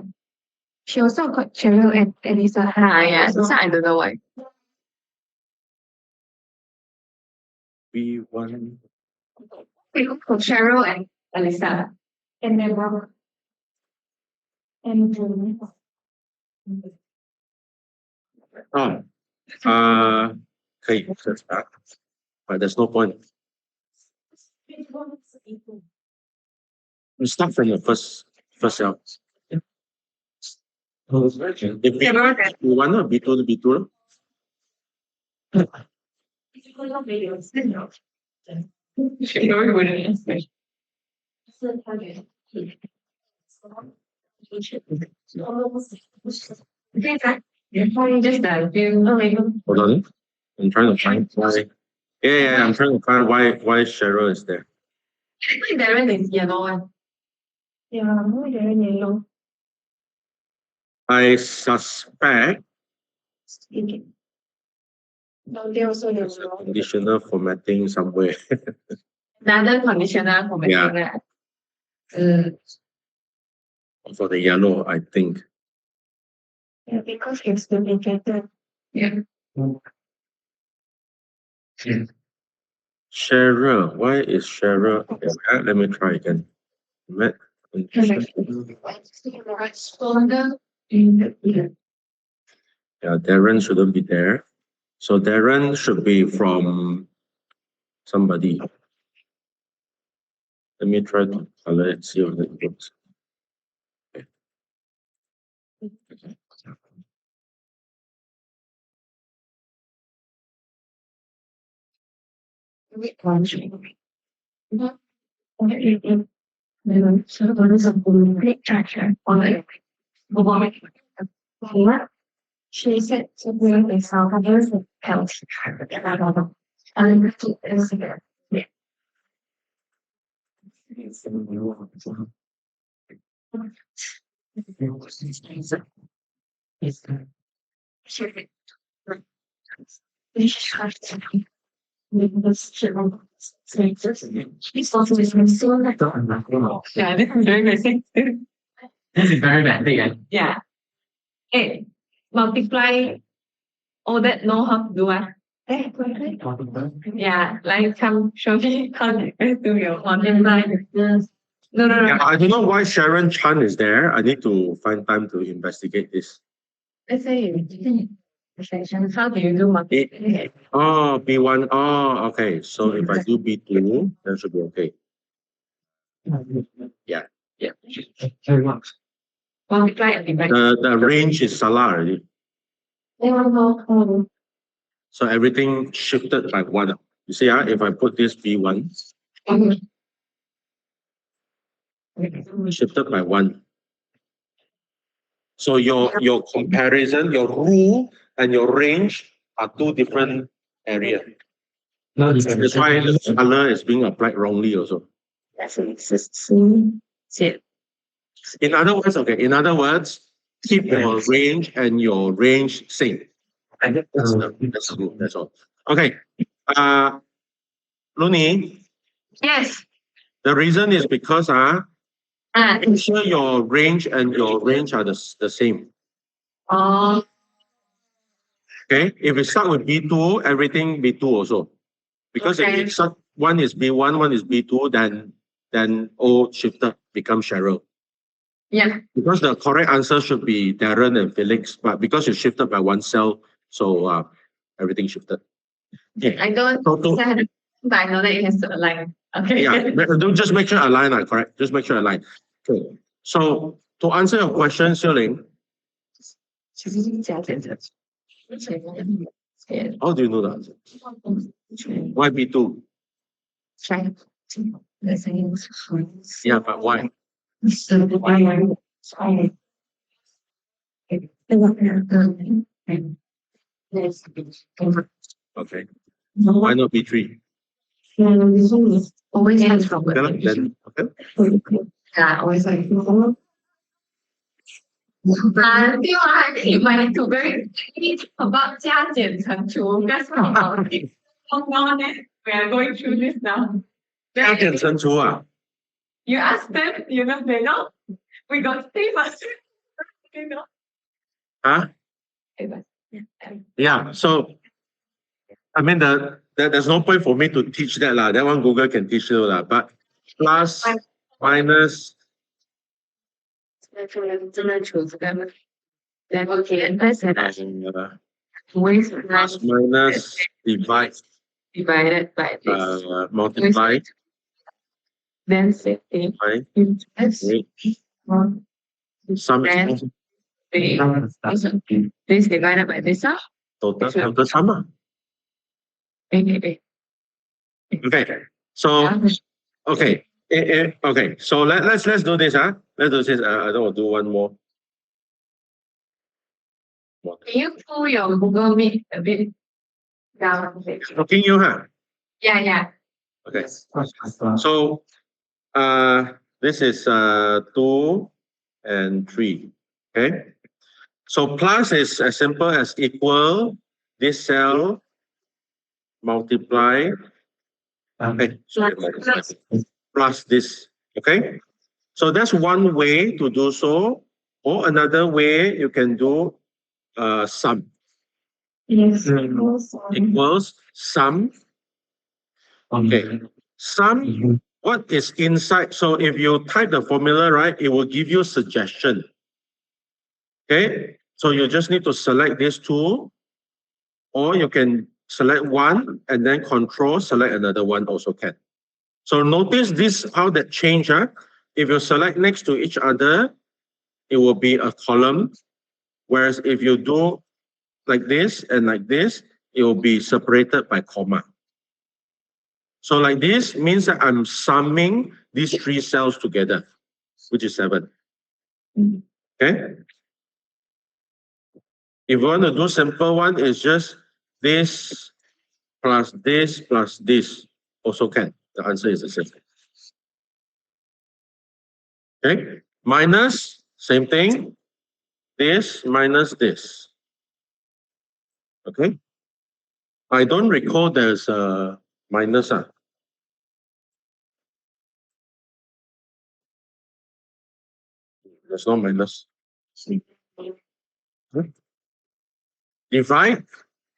She also got Cheryl and Elisa. Ah, yeah. So I don't know why. B1. We look for Cheryl and Elisa. And then Robert. And Oh, 可以 search back, but there's no point. You start from the first cell. If B1 or B2 to B2. she already wouldn't answer. Okay, Zach. You're probably just Hold on. I'm trying to find why. Yeah, I'm trying to find why Cheryl is there. I think Darren is yellow one. Yeah, Darren yellow. I suspect No, they also there's a yellow. conditional formatting somewhere. Another conditioner for Yeah. that. For the yellow, I think. Yeah, because it's duplicated. Yeah. Sharer. Why is sharer? Okay, let me try again. Met and sharer. Yeah, Darren shouldn't be there. So Darren should be from somebody. Let me try to color and see if it works. She said to bring myself a music penalty. And it's yeah, this is very basic. This is very bad thing. Yeah. Hey, multiply all that know how to do ah. Yeah, like come show me how to do your multiply. No, no, Yeah, no. I don't know why Sharon Chan is there. I need to find time to investigate this. Let's say how do you do multiply? Oh, B1. Oh, okay. So if I do B2, that should be okay. Yeah. Very much. Multiply and divide. The range is Salah already. So everything shifted by one. You see, if I put this B1, shifted by one. So your comparison, your rule and your range are two different areas. No, That's why the color is being applied wrongly also. In other words, in other words, keep your range and your range same. That's the rule. That's all. Okay. Luni, Yes. the reason is because Ah, make sure your range and your range are the same. oh, Okay. If you start with B2, everything B2 also. Because if okay. you start one is B1, one is B2, then O shifted becomes Cheryl. Yeah. Because the correct answer should be Darren and Felix, but because you shifted by one cell, so everything shifted. Okay. I don't So to- understand, but I know that it has to align. Okay. Yeah, don't just make sure align, correct? Just make sure align. Okay. So to answer your question, Xiuling, how do you know the answer? Why B2? Yeah, but why? Okay. Why not B3? Always has from Okay, then, okay. Yeah, always like. Until I my to very about 加减乘除 that's not how on we are going through this now. 加减乘除 You ask them, you know, they know. We got famous. You know. Huh? Yeah, so I mean there's no point for me to teach that lah. That one Google can teach you lah. But plus, minus, Then okay, and plus always plus minus, divide, divided by this. multiply, Then 50. right? Yes. Sum Then is this divided by this. total sum lah. Okay. Okay, so okay, okay. So let's do this. Let's do this. I don't want to do one more. Can you pull your Google Meet a bit down? Looking you, Yeah, yeah. Okay. So this is 2 and 3. Okay. So plus is as simple as equal this cell multiply. Okay, sorry, multiply plus this. Okay. So that's one way to do so. Or another way you can do sum Yes. equals sum Okay. Sum, what is inside? So if you type the formula, right, it will give you suggestion. Okay. So you just need to select these two, or you can select one and then control, select another one also can. So notice this, how that change. If you select next to each other, it will be a column. Whereas if you do like this and like this, it will be separated by comma. So like this means that I'm summing these three cells together, which is 7. Okay. If you want to do simple one, it's just this plus this plus this. Also can. The answer is the same. Okay. Minus, same thing. This minus this. Okay. I don't recall there's a minus. There's no minus. Okay. Divide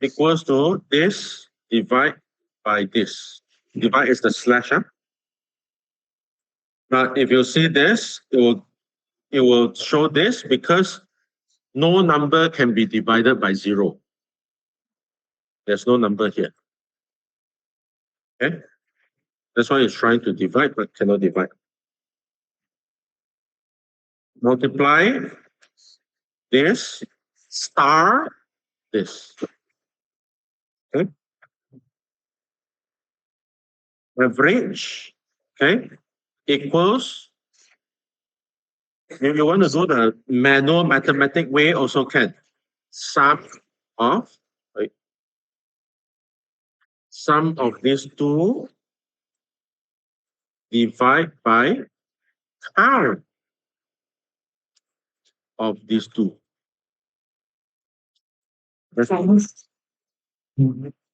equals to this, divide by this. Divide is the slash. But if you see this, it will show this because no number can be divided by 0. There's no number here. Okay? That's why it's trying to divide but cannot divide. Multiply this star this. Okay? Average, okay, equals, if you want to do the manual mathematic way also can. Sum of, right, sum of these two divide by count of these two.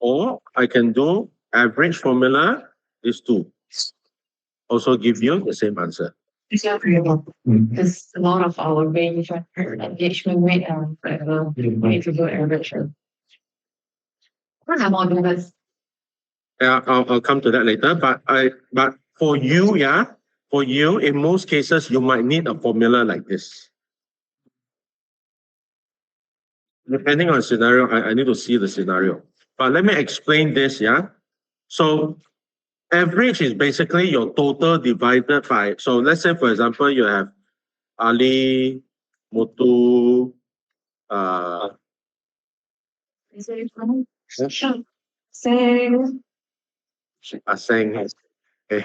Or I can do average formula, these two. Also give you the same answer. Because a lot of our range engagement rate and need to do average. What are modules? Yeah, I'll come to that later. But for you, for you, in most cases, you might need a formula like this. Depending on scenario, I need to see the scenario. But let me explain this, So average is basically your total divided by, so let's say, for example, you have Ali, Mutu, Aseng. Okay.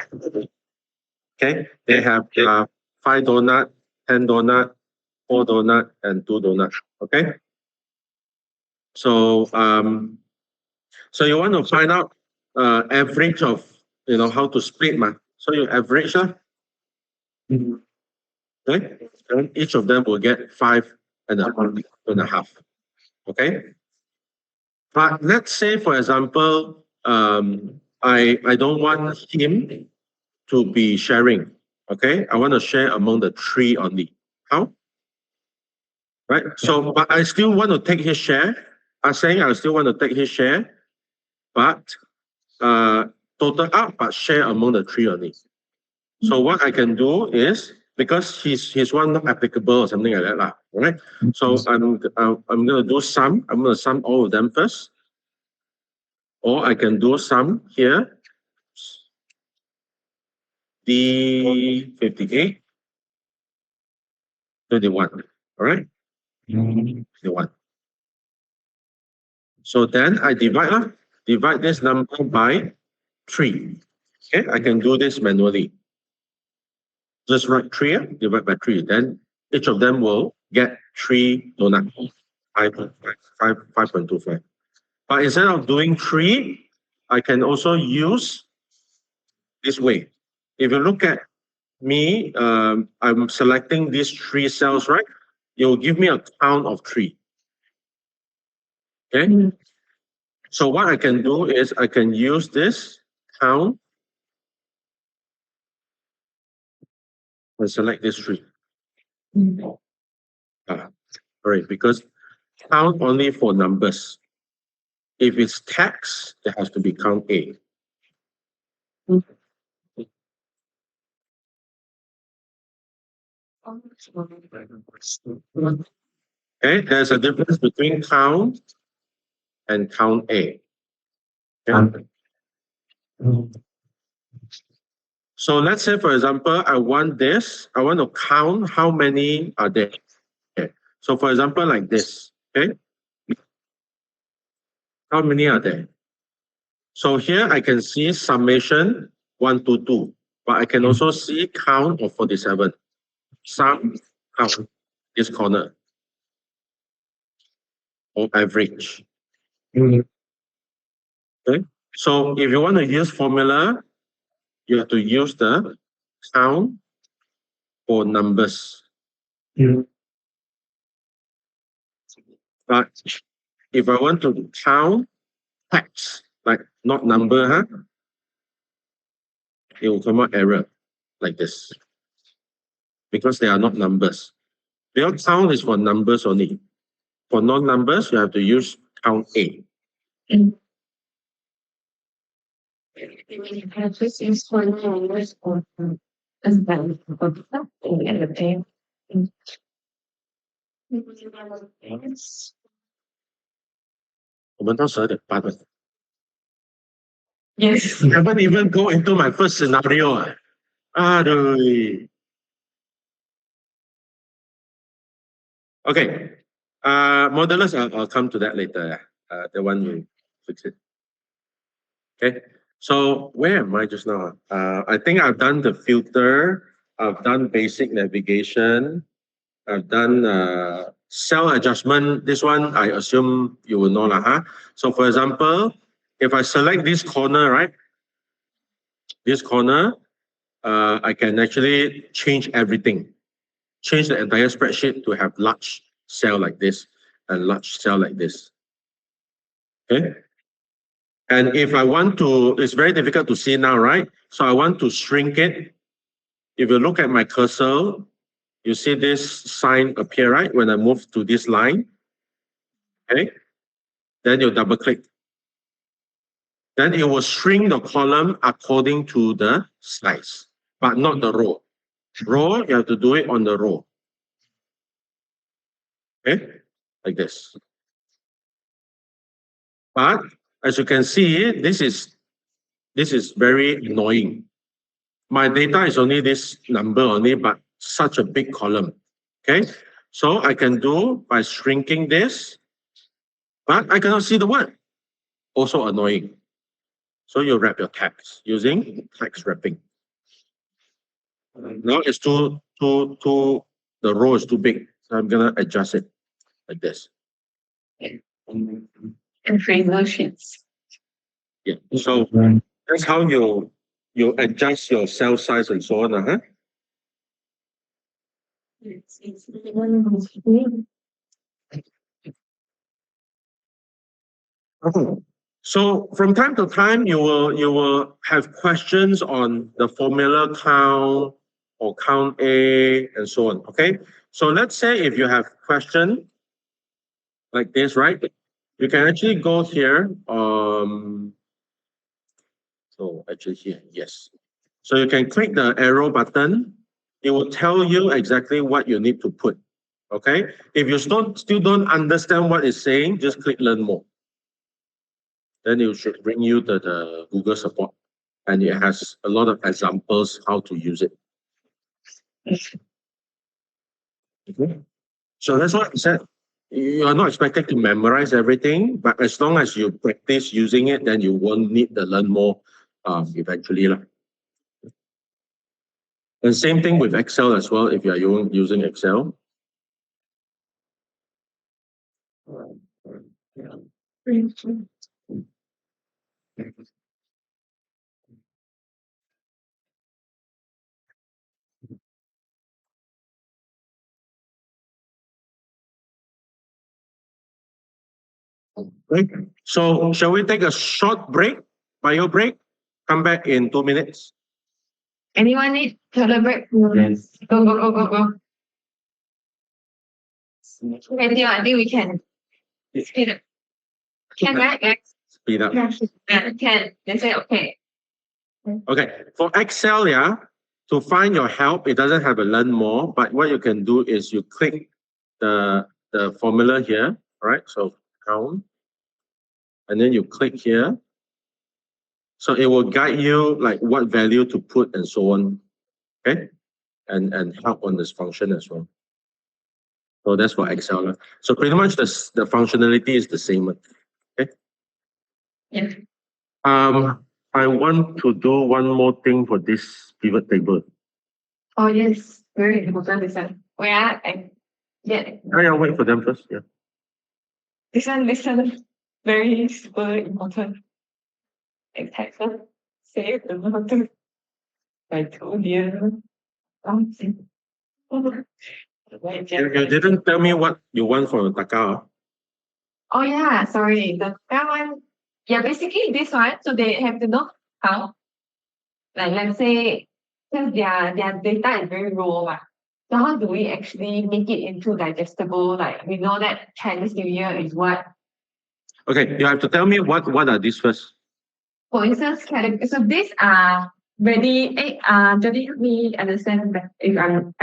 Okay. They have 5 donut, 10 donut, 4 donut, and 2 donut. Okay. So so you want to find out average of how to split So you average okay, and each of them will get 5.5. Okay. But let's say, for example, I don't want him to be sharing. Okay, I want to share among the 3 only. How? Right. So, but I still want to take his share. I'm saying I still want to take his share, but total up, but share among the 3 only. So what I can do is, because he's one not applicable or something like that, right? So I'm gonna do sum. I'm gonna sum all of them first, or I can do sum here. D58, 21. All right, 21. So then I divide this number by 3. Okay, I can do this manually. Just write 3, divide by 3. Then each of them will get 3 donuts, 5.25. But instead of doing 3, I can also use this way. If you look at me, I'm selecting these 3 cells, right? It will give me a count of 3. Okay. So what I can do is I can use this count and select this 3. All right, because count only for numbers. If it's text, it has to be count A. Okay, there's a difference between count and count A. Okay? So let's say, for example, I want this. I want to count how many are there. Okay. So for example, like this. Okay. How many are there? So here I can see summation 1 to 2, but I can also see count of 47. Sum count this corner or average. Okay. So if you want to use formula, you have to use the count for numbers. But if I want to count text, like not number, huh? It will come out error like this because they are not numbers. Real count is for numbers only. For non-numbers, you have to use count A. Just use for numbers or as well for something at the time. Yes. 我们到12点半了。 Yes. You haven't even go into my first scenario. Aduh. Okay. Modelers, I'll come to that later. The one you fix it. Okay. So where am I just now? I think I've done the filter. I've done basic navigation. I've done cell adjustment. This one, I assume you will know lah, huh? So for example, if I select this corner, right? This corner, I can actually change everything. Change the entire spreadsheet to have large cell like this and large cell like this. Okay. And if I want to, it's very difficult to see now, right? So I want to shrink it. If you look at my cursor, you see this sign appear, right? When I move to this line, okay? Then you double click. Then it will shrink the column according to the size, but not the row. Row, you have to do it on the row. Okay? Like this. But as you can see, this is very annoying. My data is only this number only, but such a big column. Okay, so I can do by shrinking this, but I cannot see the word. Also annoying. So you wrap your text using text wrapping. Now it's the row is too big, so I'm gonna adjust it like this. And fraser sheets. Yeah. So that's how you adjust your cell size and so on, huh? So from time to time, you will have questions on the formula count or count A and so on. Okay. So let's say if you have question like this, right? You can actually go here. So actually here, yes. So you can click the arrow button. It will tell you exactly what you need to put. Okay. If you still don't understand what it's saying, just click learn more. Then it should bring you the Google support, and it has a lot of examples how to use it. Okay. So that's what I said. You are not expected to memorize everything, but as long as you practice using it, then you won't need to learn more eventually. And same thing with Excel as well, if you are using Excel. Right. So shall we take a short break, bio break? Come back in 2 minutes. Anyone need toilet break? Yes. Go, go, go, go, go. Okay, Theo, I think we can speed up. Can, right? Yes. Speed up. Yeah, can. They say okay. Okay, for Excel, yeah, to find your help, it doesn't have a learn more, but what you can do is you click the formula here, right? So count, and then you click here. So it will guide you like what value to put and so on, okay? And help on this function as well. So that's for Excel. Lah. So pretty much the functionality is the same. Okay. Yeah. I want to do one more thing for this pivot table. Oh yes, very important this one. Where yeah, Yeah, wait for them first. Yeah. this one, very super important. Exception. Save the water. I told you. Something. You didn't tell me what you want for Taka. Oh yeah, sorry. That one, yeah, basically this one, so they have to know how, like let's say, because their data is very raw, right? So how do we actually make it into digestible? Like we know that Chinese New Year is what. Okay, you have to tell me what are these first. For instance, so these are ready. Just help me understand that if I'm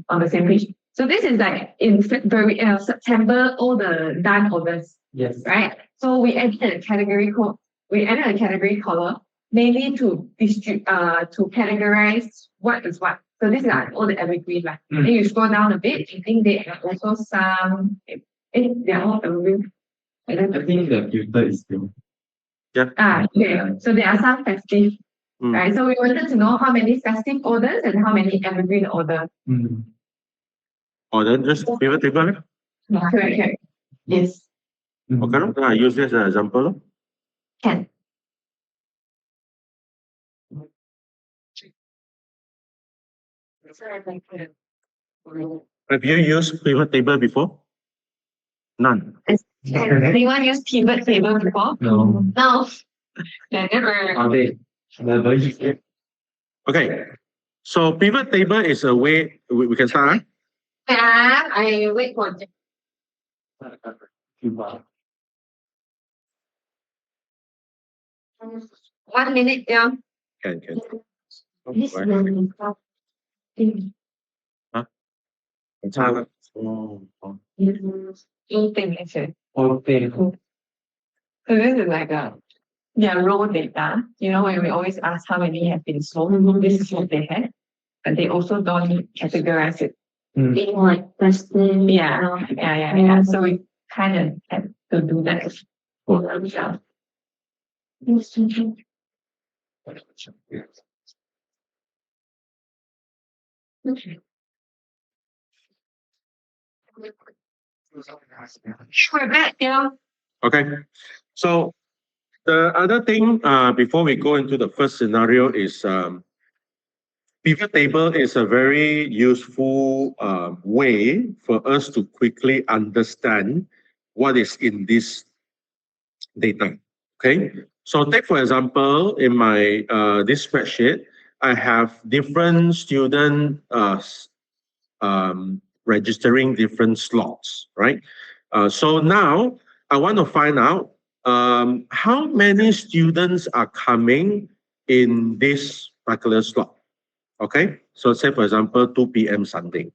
on the same page. So this is like in February, September, all the done orders. Yes. Right? So we added a category code. We added a category column mainly to to categorize what is what. So this is like all the evergreen, right? Then you scroll down a bit, I think there are also some. They are all evergreen. I think the filter is still. Okay. So there are some festive, right? So we wanted to know how many festive orders and how many evergreen orders. Or then just pivot table. Correct. Yes. Okay, then I use this as an example. Can. Have you used pivot table before? None. Has anyone used pivot table before? No. No. Never. Are they? Never use it. Okay. So pivot table is a way we can start. Yeah, I wait for 1 minute. Yeah. Can. This Right. one. Thing actually. Okay. So this is like their raw data. You know, when we always ask how many have been sold, this is what they have. But they also don't categorize it. Being like person. Yeah. So we kind of have to do that for ourselves. We're back, yeah. Okay. So the other thing before we go into the first scenario is pivot table is a very useful way for us to quickly understand what is in this data. Okay. So take for example, in my this spreadsheet, I have different student registering different slots, right? So now I want to find out how many students are coming in this particular slot. Okay, so say for example 2 p.m. Sunday.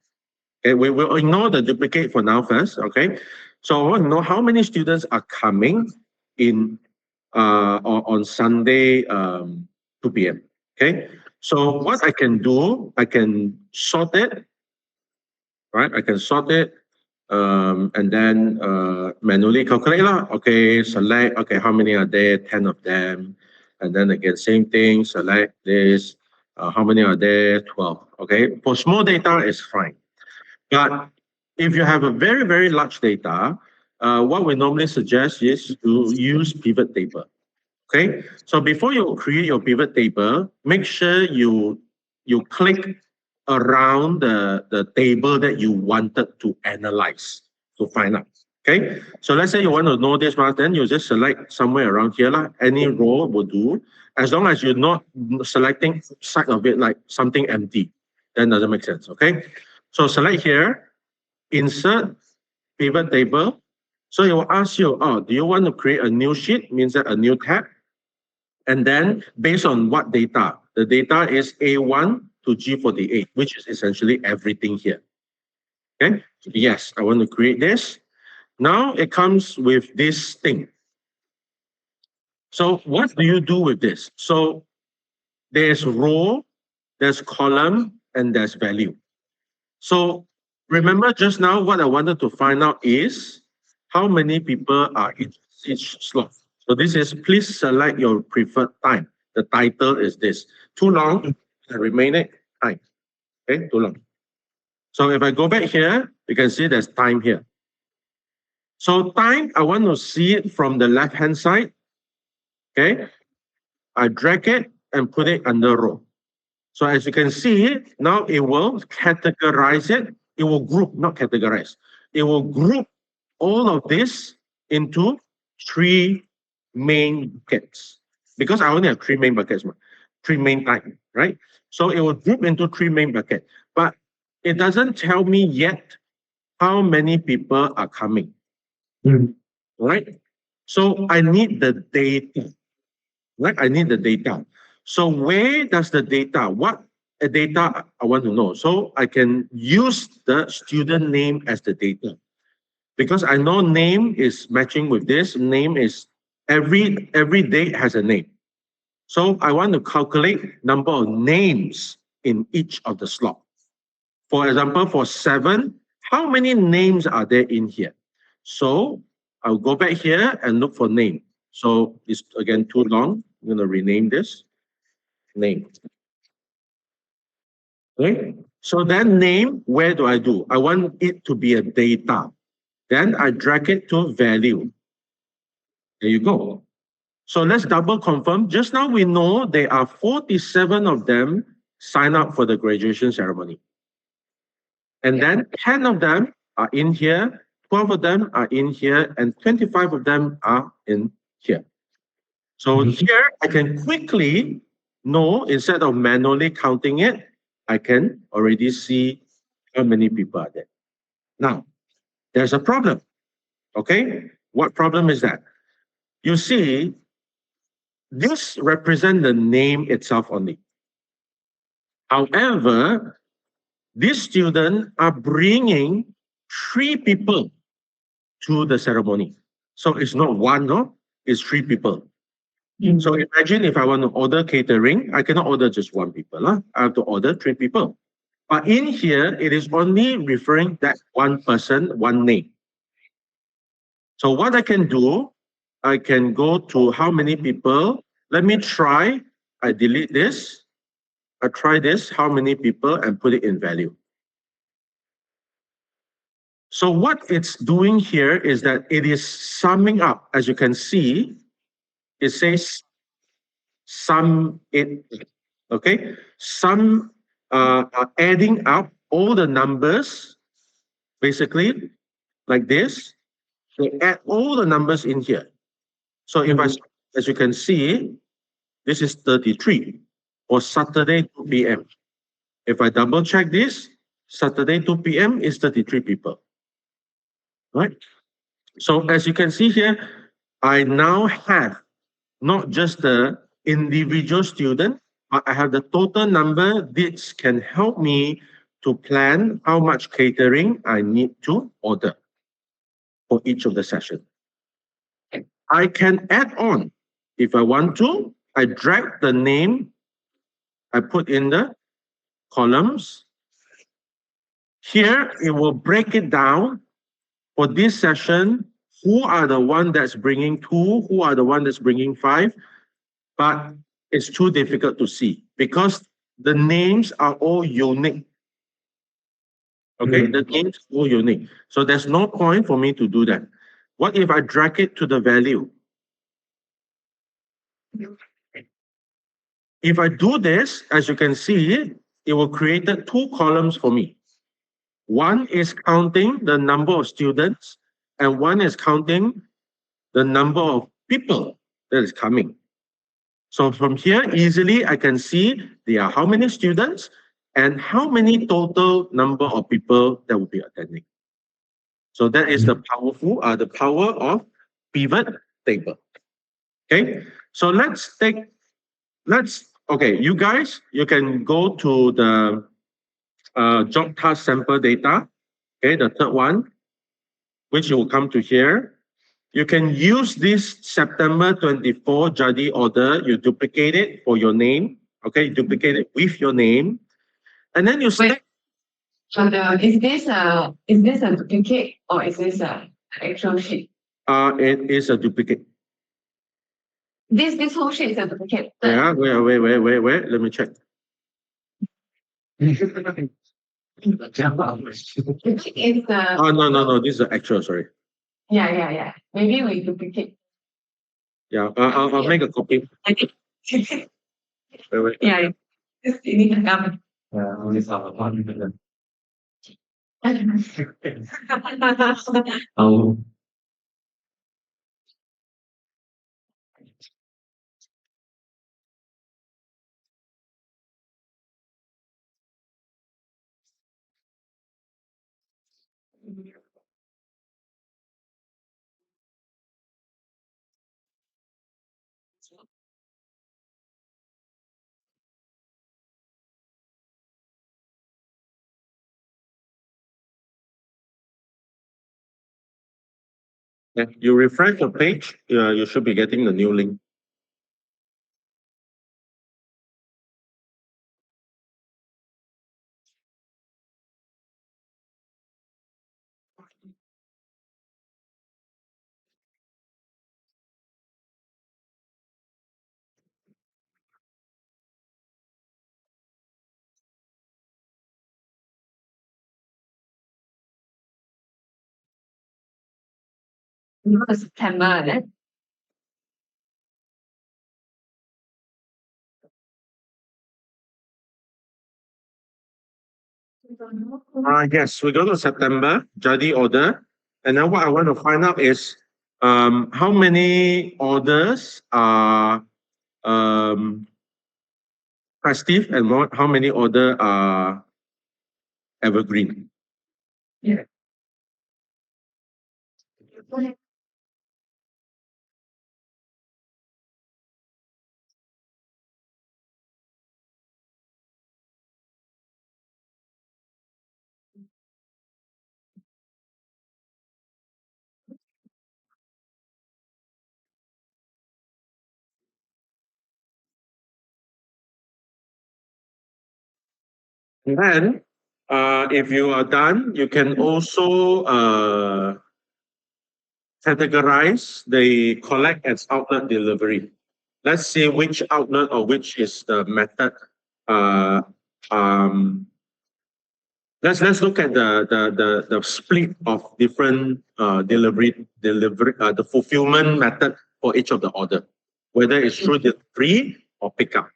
Okay, we will ignore the duplicate for now first. Okay, so I want to know how many students are coming in on Sunday 2 p.m. Okay, so what I can do, I can sort it, right? I can sort it and then manually calculate lah. Okay, select, okay, how many are there? 10 of them. And then again, same thing, select this. How many are there? 12. Okay, for small data, it's fine. But if you have a very, very large data, what we normally suggest is to use pivot table. Okay, so before you create your pivot table, make sure you click around the table that you wanted to analyze to find out. Okay, so let's say you want to know this one, then you just select somewhere around here. Any row will do, as long as you're not selecting side of it like something empty. Then doesn't make sense. Okay, so select here, insert pivot table. So it will ask you, oh, do you want to create a new sheet? Means that a new tab. And then based on what data? The data is A1 to G48, which is essentially everything here. Okay, yes, I want to create this. Now it comes with this thing. So what do you do with this? So there's row, there's column, and there's value. So remember just now what I wanted to find out is how many people are in each slot. So this is please select your preferred time. The title is this. Too long, remaining time. Okay, too long. So if I go back here, you can see there's time here. So time, I want to see it from the left-hand side. Okay, I drag it and put it under row. So as you can see, now it will categorize it. It will group, not categorize. It will group all of this into three main buckets. Because I only have three main buckets, three main type, right? So it will group into three main buckets. But it doesn't tell me yet how many people are coming, right? So I need the data, right? I need the data. So where does the data, what data I want to know? So I can use the student name as the data. Because I know name is matching with this. Name is every date has a name. So I want to calculate number of names in each of the slots. For example, for 7, how many names are there in here? So I'll go back here and look for name. So it's again too long. I'm going to rename this name. Okay. So then name, where do I do? I want it to be a data. Then I drag it to value. There you go. So let's double confirm. Just now we know there are 47 of them sign up for the graduation ceremony. And then 10 of them are in here, 12 of them are in here, and 25 of them are in here. So here I can quickly know, instead of manually counting it, I can already see how many people are there. Now, there's a problem. Okay? What problem is that? You see, this represents the name itself only. However, these students are bringing 3 people to the ceremony. So it's not one, no? It's 3 people. So imagine if I want to order catering, I cannot order just 1 people. Huh? I have to order 3 people. But in here, it is only referring that 1 person, 1 name. So what I can do, I can go to how many people. Let me try. I delete this. I try this, how many people, and put it in value. So what it's doing here is that it is summing up. As you can see, it says sum it. Okay, sum adding up all the numbers, basically like this. They add all the numbers in here. So if I, as you can see, this is 33 for Saturday 2 p.m. If I double check this, Saturday 2 p.m. is 33 people. Right? So as you can see here, I now have not just the individual student, but I have the total number. This can help me to plan how much catering I need to order for each of the sessions. I can add on if I want to. I drag the name, I put in the columns. Here, it will break it down for this session. Who are the one that's bringing 2? Who are the one that's bringing 5? But it's too difficult to see because the names are all unique. Okay, the names are all unique. So there's no point for me to do that. What if I drag it to the value? If I do this, as you can see, it will create 2 columns for me. One is counting the number of students, and one is counting the number of people that is coming. So from here, easily I can see there are how many students and how many total number of people that will be attending. So that is the power of pivot table. Okay, so let's take okay, you guys, you can go to the job task sample data, okay, the third one, which will come to here. You can use this September 24 Jadi order, you duplicate it for your name, okay, duplicate it with your name, and then you Wait. stack. Is this a duplicate or is this a actual sheet? It is a duplicate. This whole sheet is a duplicate. Yeah, wait, let me check. Is the Oh, no, this is the actual, sorry. yeah. Maybe we duplicate. Yeah, I'll make a copy. Wait. Yeah. Just ini come. Only some one. Oh. Oh, Yeah, you refresh the page, you should be getting the new link. September, eh? Yes, we go to September, Jadi order. And then what I want to find out is how many orders are festive and how many order are evergreen. Yeah. And then if you are done, you can also categorize the collect as outlet delivery. Let's see which outlet or which is the method. Uh, um, let's look at the split of different delivery the fulfillment method for each of the order, whether it's through delivery or pickup.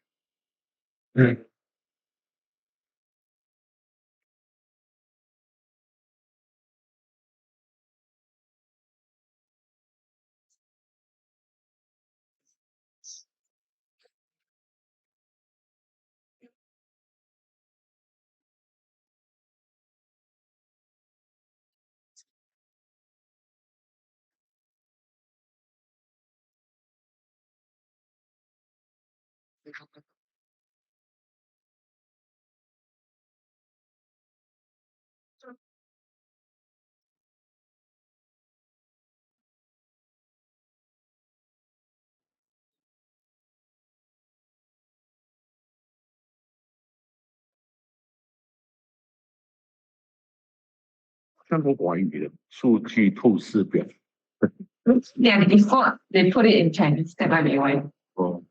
Yeah, before they put it in Chinese, that might be why. Oh.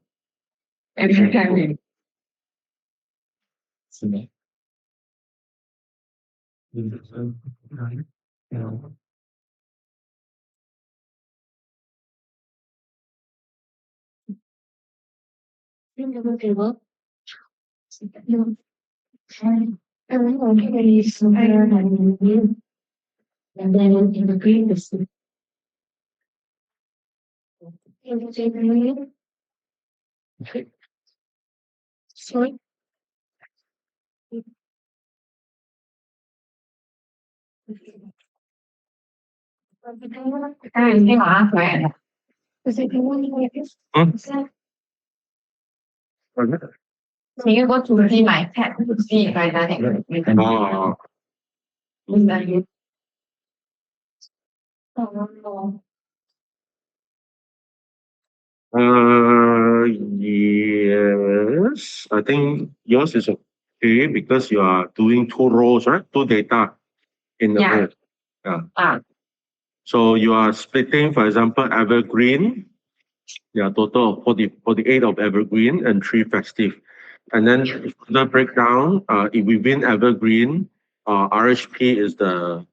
Every time we 是吗？嗯，and then in the previous. Sorry. 当然你马上回来了。就是因为那个，嗯 Can you go to see my tab to see if I done it correctly? Oh, Is that you? Oh, no. yes. I think yours is okay because you are doing two rows, right? Two data in the Yeah. row. Yeah. Ah, So you are splitting, for example, evergreen. Yeah, total of 48 of evergreen and 3 festive. And then if the breakdown, if within evergreen, RHP is the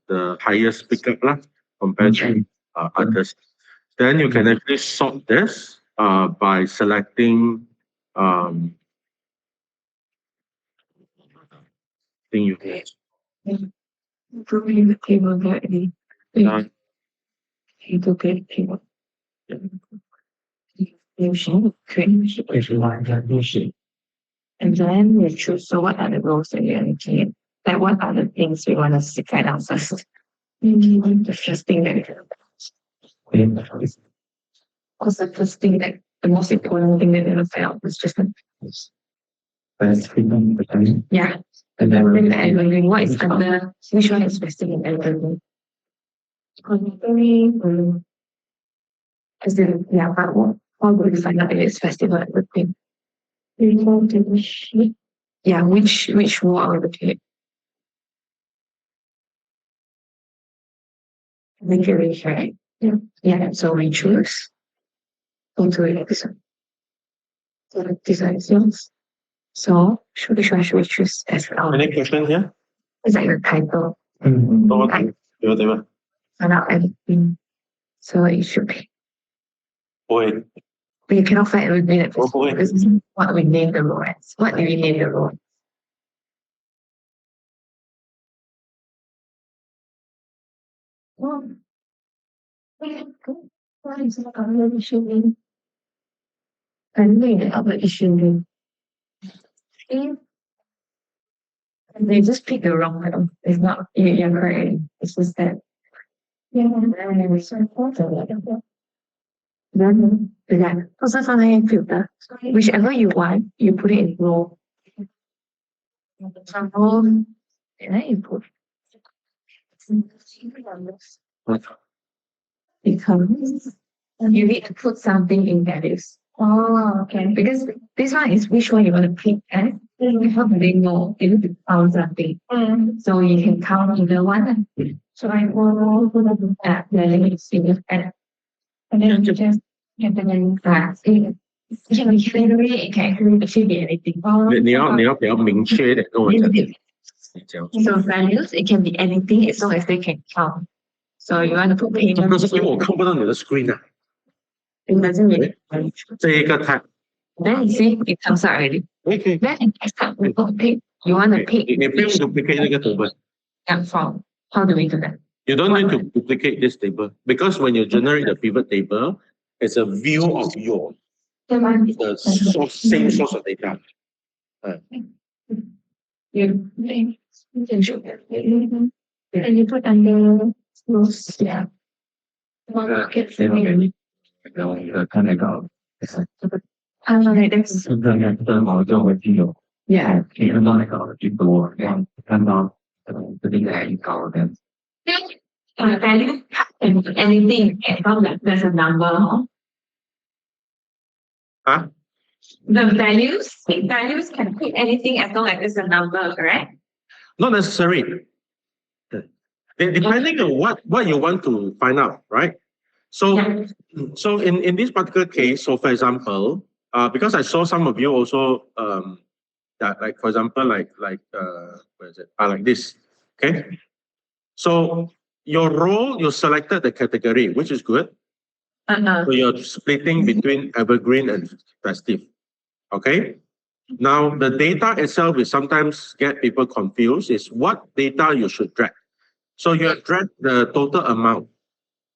highest pickup lah, compared to others. Then you can actually sort this by selecting thing you can. improving the table already. Uh, You do get table. You should create. If you like that, you should. And then we choose, so what are the roles that you're looking at? Like, what are the things we want to find out first? The first thing that what's the first thing that the most important thing that they look out is just First, freedom, the time. yeah. And And then then everything, what is under which one is vesting in everything? As in, yeah, but what how do we find out if it's festival everything? Yeah, which role are we looking at? Regulation, right? Yeah, so we choose. Go to election. So this is yours. So which one should we choose as our? any question here? It's like the title. So what Like you whatever. find out everything. So it should be. Wait, But you cannot find everything at first. wait. This is what we name the role as. What do we name the role? Oh, what is the other issue name? I know the other issue name. And they just pick the wrong one. It's not you're correct. It's just that. Yeah, and we so important. Then yeah, also sometimes filter. Whichever you want, you put it in row. For example, and then you put because you need to put something in values. Oh, okay. Because this one is which one you want to pick as. How do they know? You need to count something. So you can count either one. So I will put up that then you see it and then you just get the name class. It can be theory, it can actually be anything. 你要明确一点跟我讲，你讲。 So values, it can be anything as long as they can count. So you want to put 这 payment. 个是因为我看不到你的 screen 啊， It doesn't really. 这一个 tab。 Then you see it comes out already. Okay. Then it start with pick. You want to pick 你不用 duplicate 这个 table. and from. How do we do that? You don't need to duplicate this table because when you generate the pivot table, it's a view of your the same source of data. You and you put under those, yeah. Market family. 看那个， Like that's 正好就会具有 yeah. 可以看到那个最多，这样看到这边来高的。 Value and anything as long as there's a number, huh? Huh? The values can put anything as long as there's a number, correct? Not necessary. Depending on what you want to find out, right? So, Yeah. so in this particular case, so for example, because I saw some of you also that like for example like where is it? Like this. Okay. So your role, you selected the category, which is good. So you're splitting between evergreen and festive. Okay. Now the data itself is sometimes get people confused. Is what data you should drag. So you drag the total amount.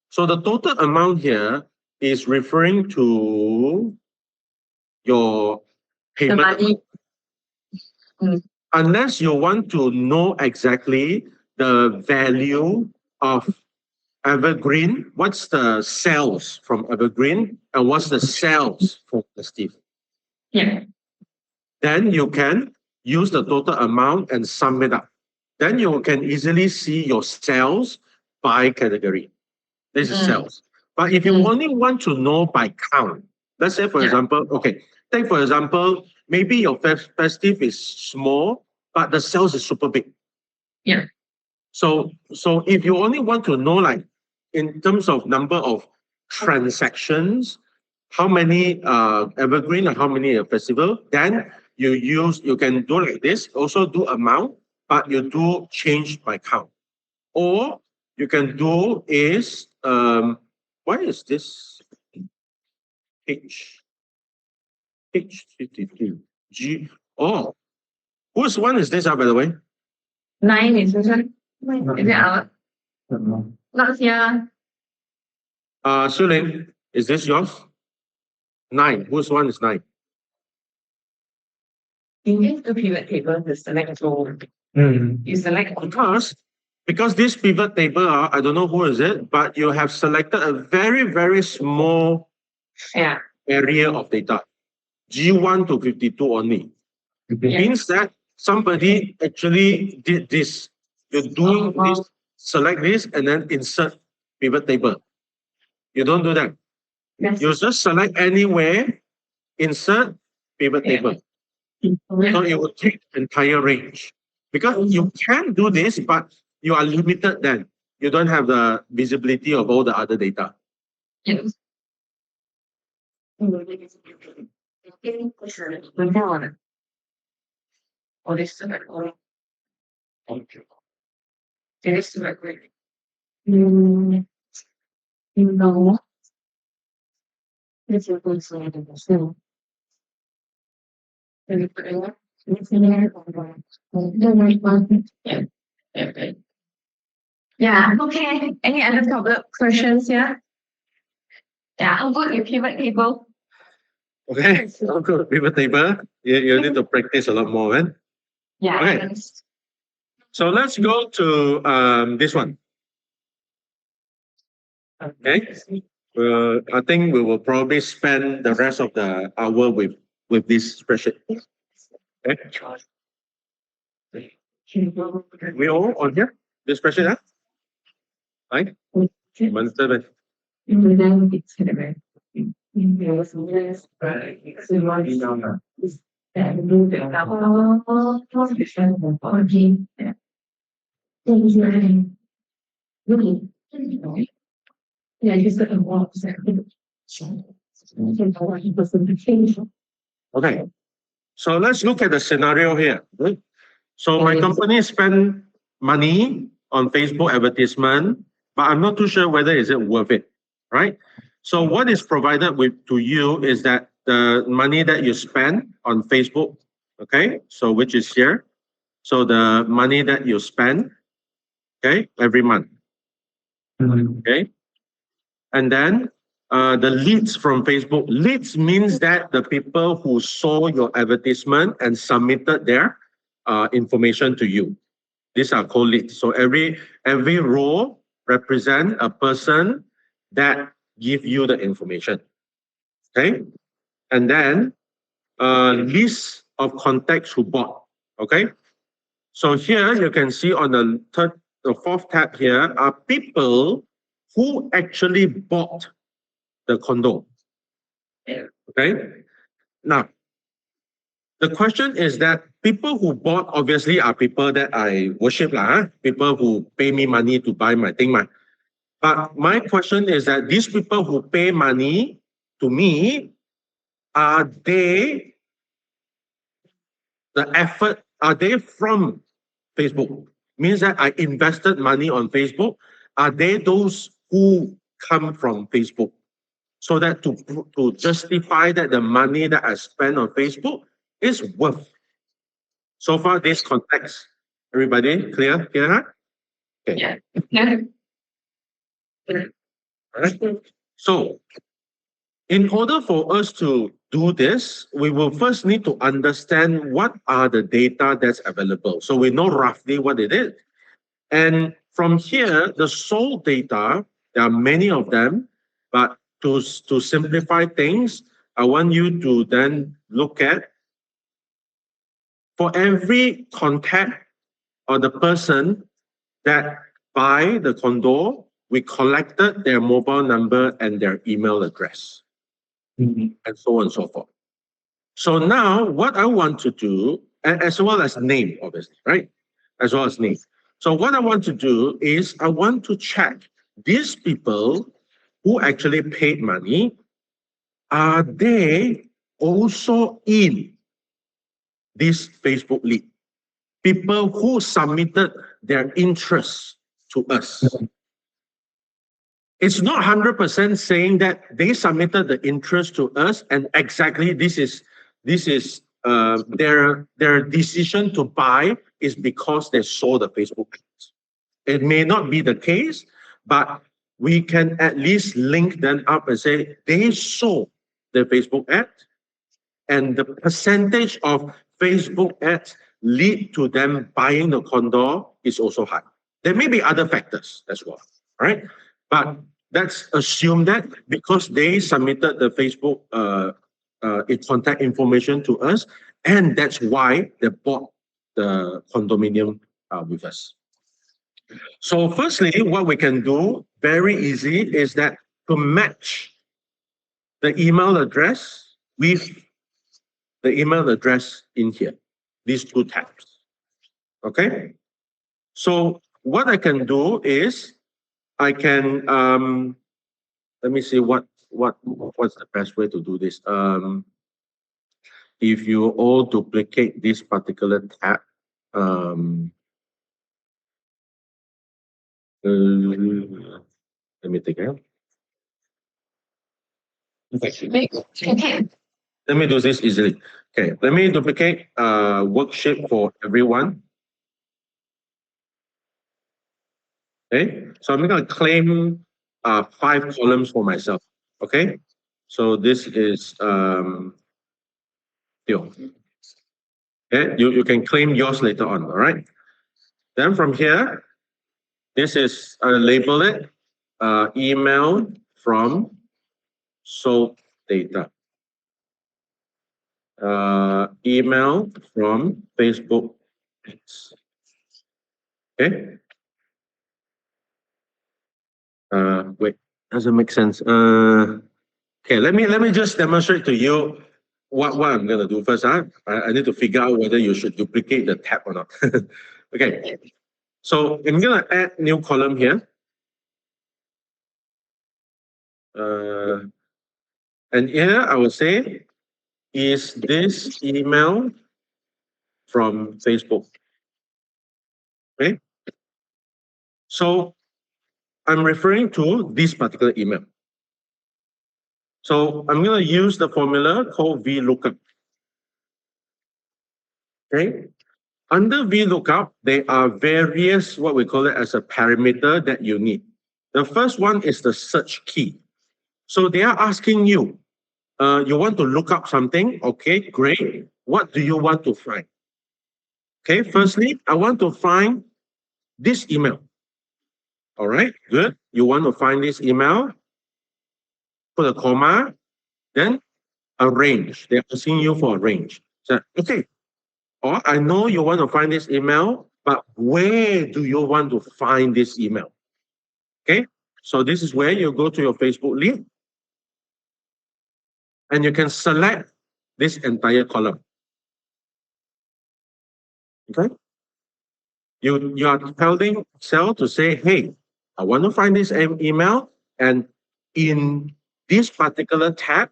So the total amount here is referring to your The payment. money. Unless you want to know exactly the value of evergreen, what's the sales from evergreen and what's the sales from festive. Yeah. then you can use the total amount and sum it up. Then you can easily see your sales by category. This is sales. But if you only want to know by count, let's say, for example, okay, take for example, maybe your festive is small, but the sales is super big. Yeah. So if you only want to know, like, in terms of number of transactions, how many evergreen and how many festival, then you can do like this, also do amount, but you do change by count. Or you can do is, why is this H 52 G? Oh, whose one is this, by the way? 9 is which one? Is it our? Not here. Su Ling, is this yours? 9. Whose one is 9? You use the pivot table to select row. You select Because this pivot table, I don't know who is it, but you have selected a very, very small area of data. G1 to 52 only. It means that somebody actually did this. You're doing this, select this, and then insert pivot table. You don't do that. You just select anywhere, insert pivot table. So it will take entire range. Because you can do this, but you are limited then. You don't have the visibility of all the other data. Yes. Or this select all. This select all. No. This is also the same. Yeah, okay. Any other couple questions here? Yeah, how good your pivot table? Okay, so good. Pivot table. You need to practice a lot more, man. Yeah. Okay. So let's go to this one. Okay. I think we will probably spend the rest of the hour with this spreadsheet. Okay. We all on here? This spreadsheet, huh? Right? 1 7. Okay. So let's look at the scenario here. Right? So my company spend money on Facebook advertisement, but I'm not too sure whether is it worth it, right? So what is provided with to you is that the money that you spend on Facebook, okay, so which is here. So the money that you spend, okay, every month, okay, and then the leads from Facebook. Leads means that the people who saw your advertisement and submitted their information to you. These are called leads. So every row represent a person that give you the information. Okay, and then list of contacts who bought. Okay, so here you can see on the fourth tab here are people who actually bought the condo. Okay, now the question is that people who bought obviously are people that I worship, people who pay me money to buy my thing. But my question is that these people who pay money to me, are they are they from Facebook? Means that I invested money on Facebook. Are they those who come from Facebook? So that to justify that the money that I spend on Facebook is worth. So far, this context, everybody clear? Huh? Okay. Yeah. Right. So, in order for us to do this, we will first need to understand what are the data that's available. So we know roughly what it is. And from here, the sold data, there are many of them, but to simplify things, I want you to then look at for every contact or the person that buy the condo, we collected their mobile number and their email address, and so on and so forth. So now what I want to do, as well as name, obviously, right? As well as name. So what I want to do is I want to check these people who actually paid money, are they also in this Facebook lead? People who submitted their interest to us. It's not 100% saying that they submitted the interest to us and exactly this is their decision to buy is because they saw the Facebook ads. It may not be the case, but we can at least link them up and say they saw the Facebook ad and the percentage of Facebook ads lead to them buying the condo is also high. There may be other factors as well, right? But let's assume that because they submitted the Facebook contact information to us, and that's why they bought the condominium with us. So firstly, what we can do very easy is that to match the email address with the email address in here, these two tabs. Okay. So what I can do is I can let me see what's the best way to do this. If you all duplicate this particular tab, let me take it. Okay. Let me do this easily. Okay, let me duplicate worksheet for everyone. Okay, so I'm going to claim 5 columns for myself. Okay, so this is Theo. Okay, you can claim yours later on. All right. Then from here, this is label it email from sold data. Email from Facebook. Okay. Wait, doesn't make sense. Okay, let me just demonstrate to you what I'm gonna do first. Huh? I need to figure out whether you should duplicate the tab or not. Okay, so I'm gonna add new column here. And here I will say, is this email from Facebook? Okay, so I'm referring to this particular email. So I'm going to use the formula called VLOOKUP. Okay. Under VLOOKUP, there are various, what we call it as a parameter that you need. The first one is the search key. So they are asking you, you want to look up something? Okay, great. What do you want to find? Okay, firstly, I want to find this email. All right, good. You want to find this email, put a comma, then a range. They're asking you for a range. So, okay, or I know you want to find this email, but where do you want to find this email? Okay, so this is where you go to your Facebook lead and you can select this entire column. Okay, you are telling Excel to say, hey, I want to find this email, and in this particular tab,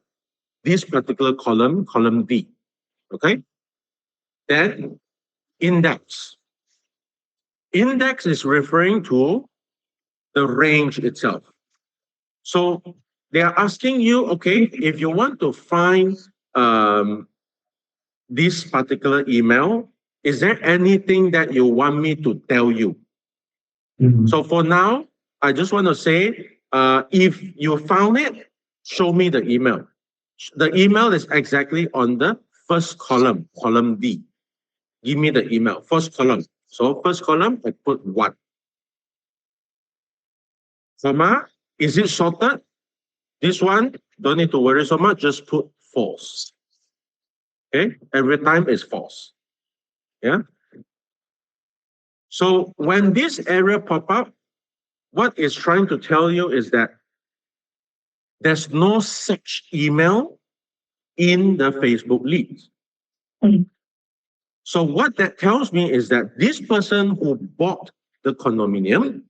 this particular column, column D. Okay, then index. Index is referring to the range itself. So they are asking you, okay, if you want to find this particular email, is there anything that you want me to tell you? So for now, I just want to say, if you found it, show me the email. The email is exactly on the first column, column D. Give me the email, first column. So first column, I put 1. Comma, is it sorted? This one, don't need to worry so much, just put false. Okay, every time is false. Yeah. So when this error pop up, what it's trying to tell you is that there's no such email in the Facebook leads. So what that tells me is that this person who bought the condominium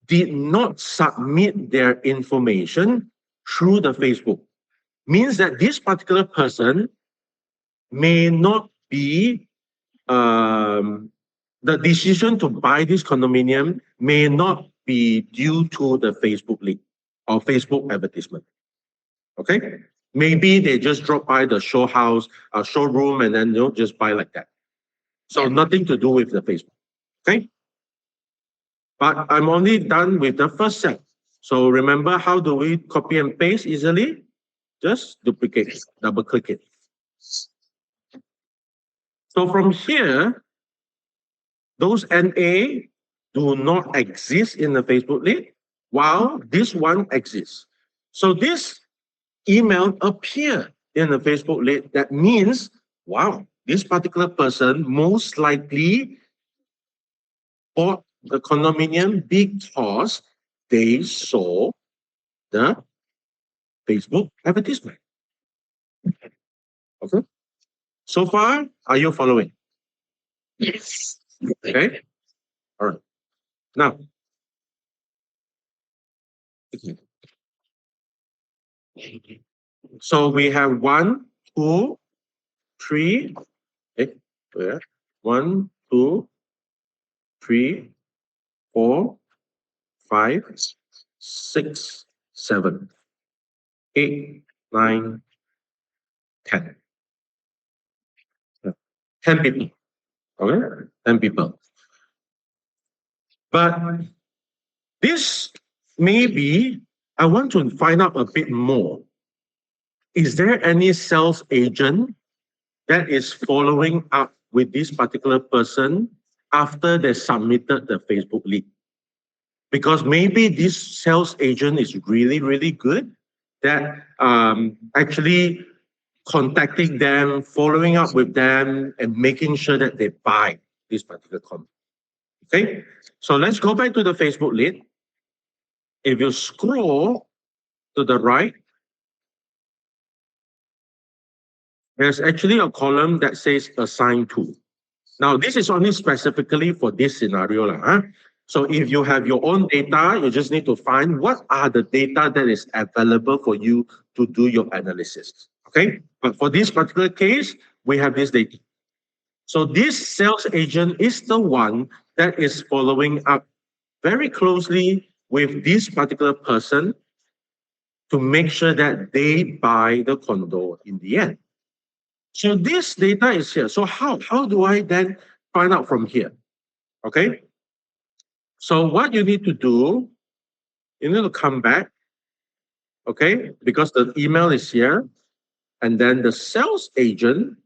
did not submit their information through the Facebook. Means that this particular person may not be the decision to buy this condominium may not be due to the Facebook link or Facebook advertisement. Okay, maybe they just drop by the show house, showroom, and then just buy like that. So nothing to do with the Facebook. Okay, but I'm only done with the first set. So remember, how do we copy and paste easily? Just duplicate, double click it. So from here, those NA do not exist in the Facebook lead, while this one exists. So this email appear in the Facebook lead. That means, wow, this particular person most likely bought the condominium because they saw the Facebook advertisement. Okay. So far, are you following? Yes. Okay. All right. Now, so we have 1, 2, 3. Okay. Where? 1, 2, 3, 4, 5, 6, 7, 8, 9, 10. 10 people. Okay. 10 people. But this maybe I want to find out a bit more. Is there any sales agent that is following up with this particular person after they submitted the Facebook lead? Because maybe this sales agent is really, really good that actually contacting them, following up with them, and making sure that they buy this particular company. Okay, so let's go back to the Facebook lead. If you scroll to the right, there's actually a column that says assign to. Now, this is only specifically for this scenario. Huh? So if you have your own data, you just need to find what are the data that is available for you to do your analysis. Okay, but for this particular case, we have this data. So this sales agent is the one that is following up very closely with this particular person to make sure that they buy the condo in the end. So this data is here. So how do I then find out from here? Okay. So what you need to do, you need to come back, okay, because the email is here, and then the sales agent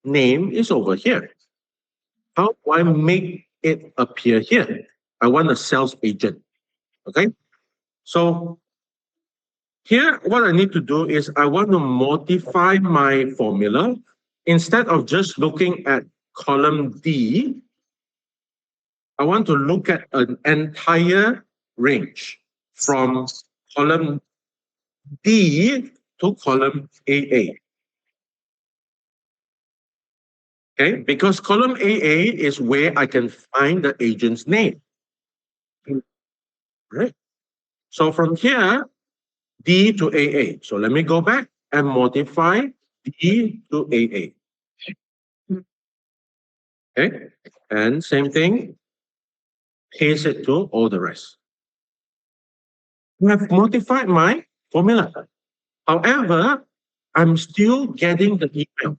name is over here. How do I make it appear here? I want a sales agent. Okay. So here, what I need to do is I want to modify my formula. Instead of just looking at column D, I want to look at an entire range from column D to column AA. Okay, because column AA is where I can find the agent's name. Right. So from here, D to AA. So let me go back and modify D to AA. Okay, and same thing, paste it to all the rest. I have modified my formula. However, I'm still getting the email.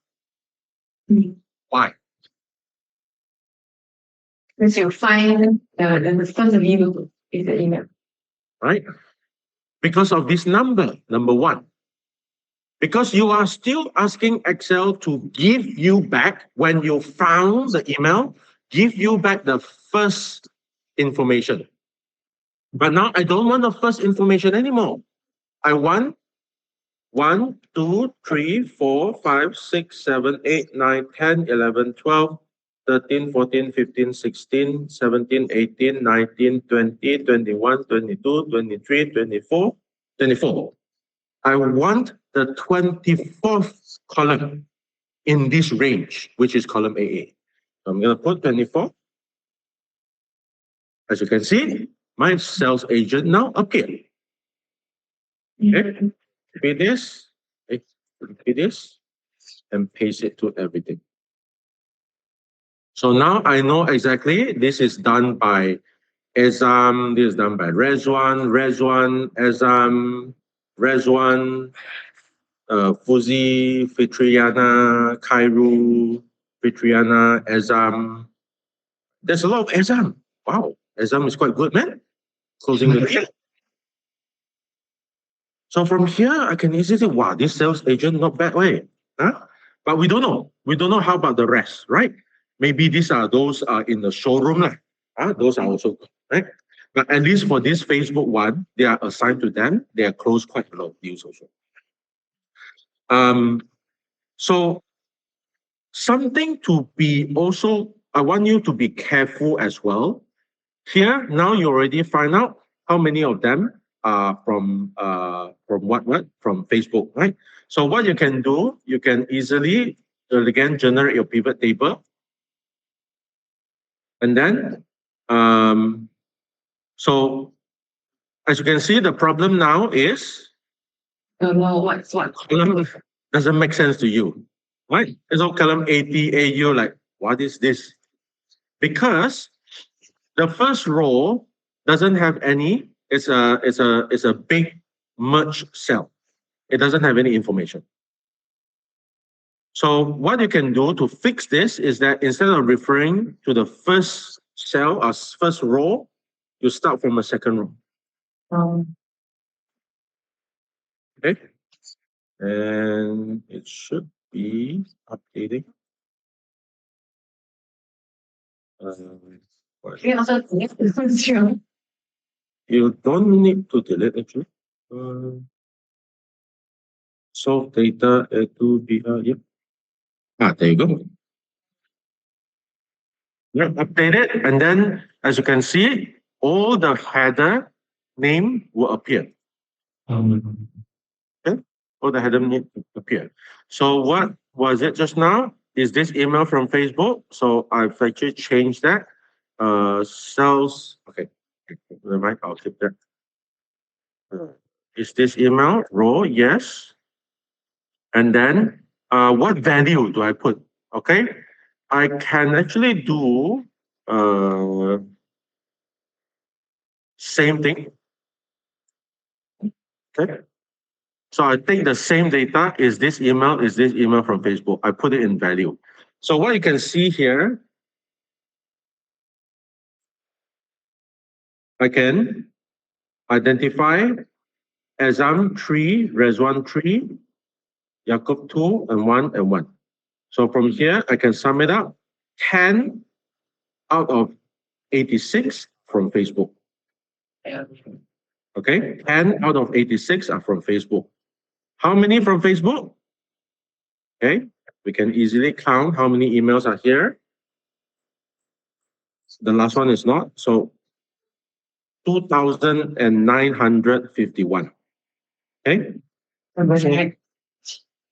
Why? Because you find the first view is the email. Right? Because of this number 1. Because you are still asking Excel to give you back, when you found the email, give you back the first information. But now I don't want the first information anymore. I want 1, 2, 3, 4, 5, 6, 7, 8, 9, 10, 11, 12, 13, 14, 15, 16, 17, 18, 19, 20, 21, 22, 23, 24, 24. I want the 24th column in this range, which is column AA. So I'm going to put 24. As you can see, my sales agent now appeared. Okay, copy this, copy this, and paste it to everything. So now I know exactly this is done by Ezam, this is done by Rezwan, Ezam, Rezwan, Fuzi, Fitriana, Kairu, Fitriana, Ezam. There's a lot of Ezam. Wow, Ezam is quite good, man. Closing the deal. So from here, I can easily say, wow, this sales agent, not bad way. Huh? But we don't know. We don't know how about the rest, right? Maybe these are those in the showroom. Those are also good, right? But at least for this Facebook one, they are assigned to them. They are closed quite a lot of deals also. So something to be also, I want you to be careful as well. Here, now you already find out how many of them are from what? From Facebook, right? So what you can do, you can easily, again, generate your pivot table. And then, so as you can see, the problem now is Don't know what's what. column doesn't make sense to you, right? So column 80 AU, like, what is this? Because the first row doesn't have any, it's a big merge cell. It doesn't have any information. So what you can do to fix this is that instead of referring to the first cell or first row, you start from a second row. Okay. And it should be updating. We also delete the first row. You don't need to delete actually. Solve data to be yep. There you go. Yeah, update it, and then as you can see, all the header name will appear. Okay? All the header name will appear. So what was it just now? Is this email from Facebook? So I've actually changed that. Sales. Okay. Never mind. I'll keep that. Is this email row? Yes. And then what value do I put? Okay. I can actually do same thing. Okay. So I take the same data, is this email from Facebook. I put it in value. So what you can see here, I can identify Azam 3, Rezwan 3, Yakub 2, and 1 and 1. So from here, I can sum it up. 10 out of 86 from Facebook. Okay, 10 out of 86 are from Facebook. How many from Facebook? Okay, we can easily count how many emails are here. The last one is not. So 2,951. Okay?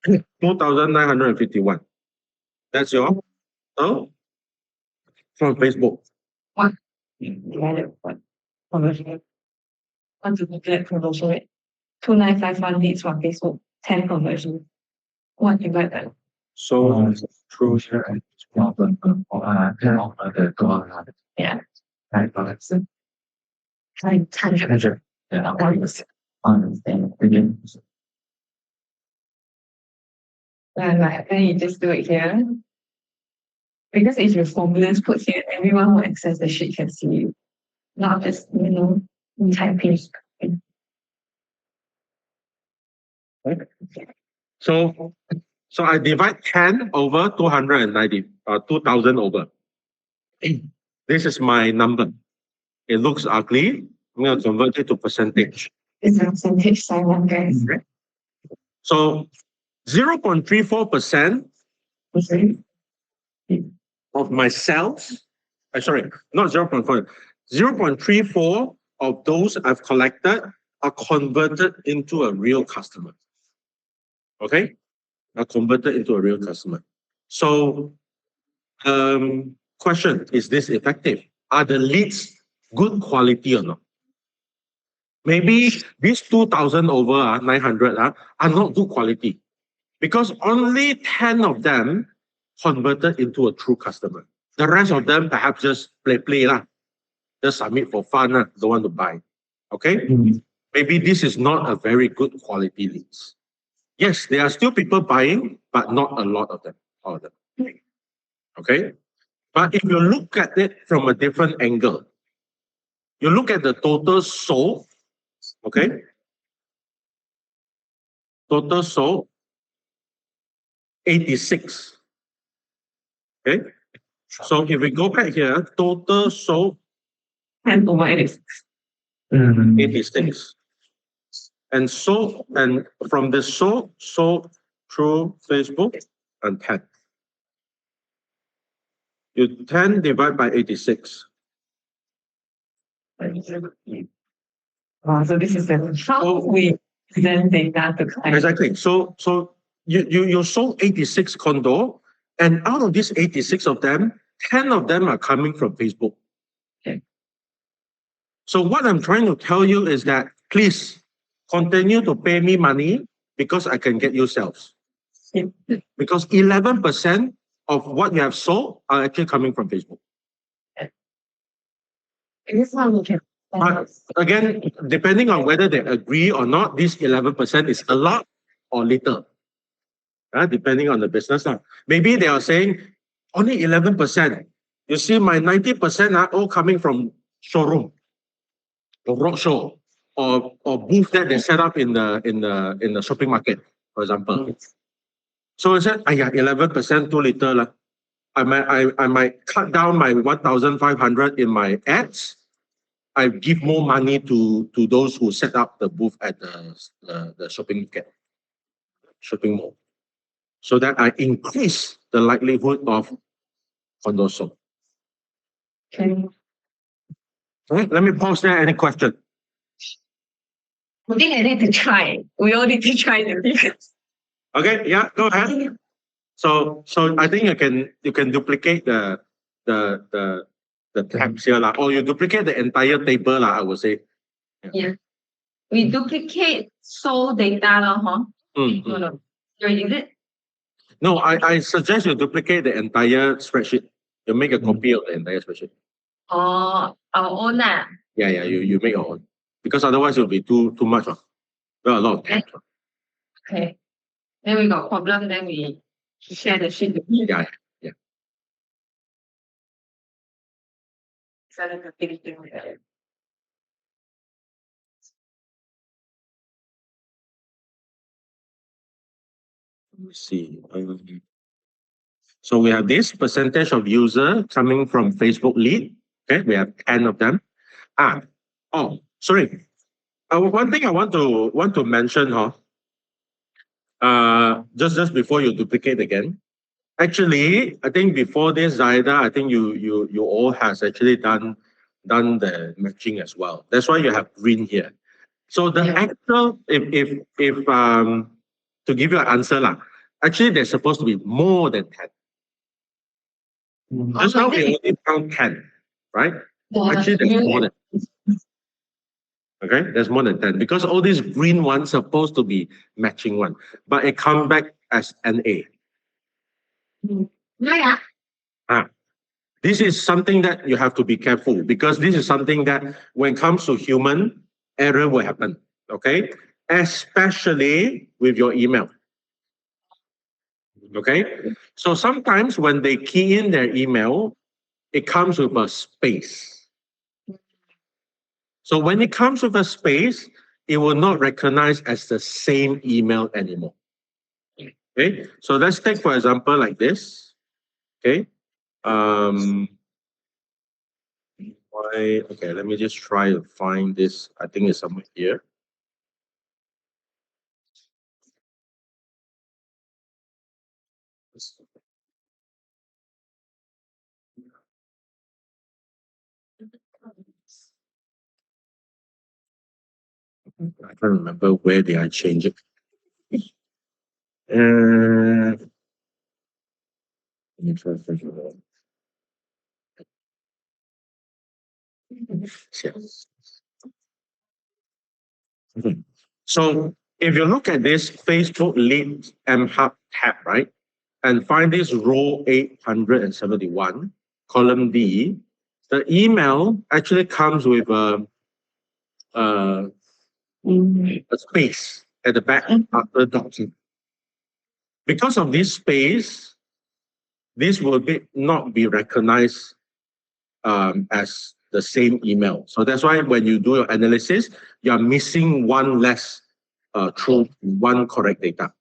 2,951. That's your oh, from Facebook. One. Divided by conversion. 1 to get conversion rate. 2,951 leads from Facebook. 10 conversion. 1 divided by. So true. Yeah. 100. 100. Right. Then you just do it here. Because if your formulas put here, everyone who access the sheet can see you. Not just, typing. So I divide 10 over 290, 2,000 over. This is my number. It looks ugly. I'm going to convert it to percentage. It's a percentage sign, guys. So 0.34% of my sales, sorry, not 0.4, 0.34 of those I've collected are converted into a real customer. Okay? Are converted into a real customer. So, question, is this effective? Are the leads good quality or not? Maybe these 2,000 over 900 are not good quality because only 10 of them converted into a true customer. The rest of them perhaps just play lah, just submit for fun lah, don't want to buy. Okay? Maybe this is not a very good quality leads. Yes, there are still people buying, but not a lot of them. All of them. Okay? But if you look at it from a different angle, you look at the total sold, okay? Total sold, 86. Okay? So if we go back here, total sold, 10 over 86. 86. And sold, and from the sold through Facebook, and 10. You 10 divide by 86. So this is how we present data to clients. Exactly. So you sold 86 condo, and out of these 86 of them, 10 of them are coming from Facebook. Okay. So what I'm trying to tell you is that please continue to pay me money because I can get you sales. Yeah. Because 11% of what you have sold are actually coming from Facebook. And this one we can. But again, depending on whether they agree or not, this 11% is a lot or little. Depending on the business. Maybe they are saying only 11%. You see, my 90% are all coming from showroom, or roadshow, or booth that they set up in the shopping market, for example. So I said, 11% too little. I might cut down my 1,500 in my ads. I give more money to those who set up the booth at the shopping market, shopping mall, so that I increase the likelihood of condo sold. Okay. Okay, let me pause there. Any question? I think I need to try. We all need to try the difference. Okay, yeah, go ahead. So I think you can duplicate the tabs here, or you duplicate the entire table, I would say. Yeah. We duplicate sold data, huh? No. Is it? No, I suggest you duplicate the entire spreadsheet. You make a copy of the entire spreadsheet. Oh, our own. Yeah, you make your own. Because otherwise it will be too much. Well, a lot of tabs. Okay. Then we got problem, then we share the sheet with you. Yeah. So that's a big thing. Let me see. So we have this percentage of user coming from Facebook lead. Okay, we have 10 of them. Sorry. One thing I want to mention, just before you duplicate again. Actually, I think before this, Zaida, I think you all has actually done the matching as well. That's why you have green here. So the actual, if to give you an answer lah, actually there's supposed to be more than 10. Just now we only found 10, right? Actually, there's more than. Okay, there's more than 10 because all these green ones supposed to be matching one, but it come back as NA. Yeah. This is something that you have to be careful because this is something that when it comes to human, error will happen. Okay, especially with your email. Okay, so sometimes when they key in their email, it comes with a space. So when it comes with a space, it will not recognize as the same email anymore. Okay, so let's take for example like this. Okay, okay, let me just try to find this. I think it's somewhere here. I can't remember where did I change it. Let me try to think of it. Yes. Okay. So if you look at this Facebook Lead MHub tab, right, and find this row 871, column D, the email actually comes with a space at the back after document. Because of this space, this will not be recognized as the same email. So that's why when you do your analysis, you're missing one less through one correct data.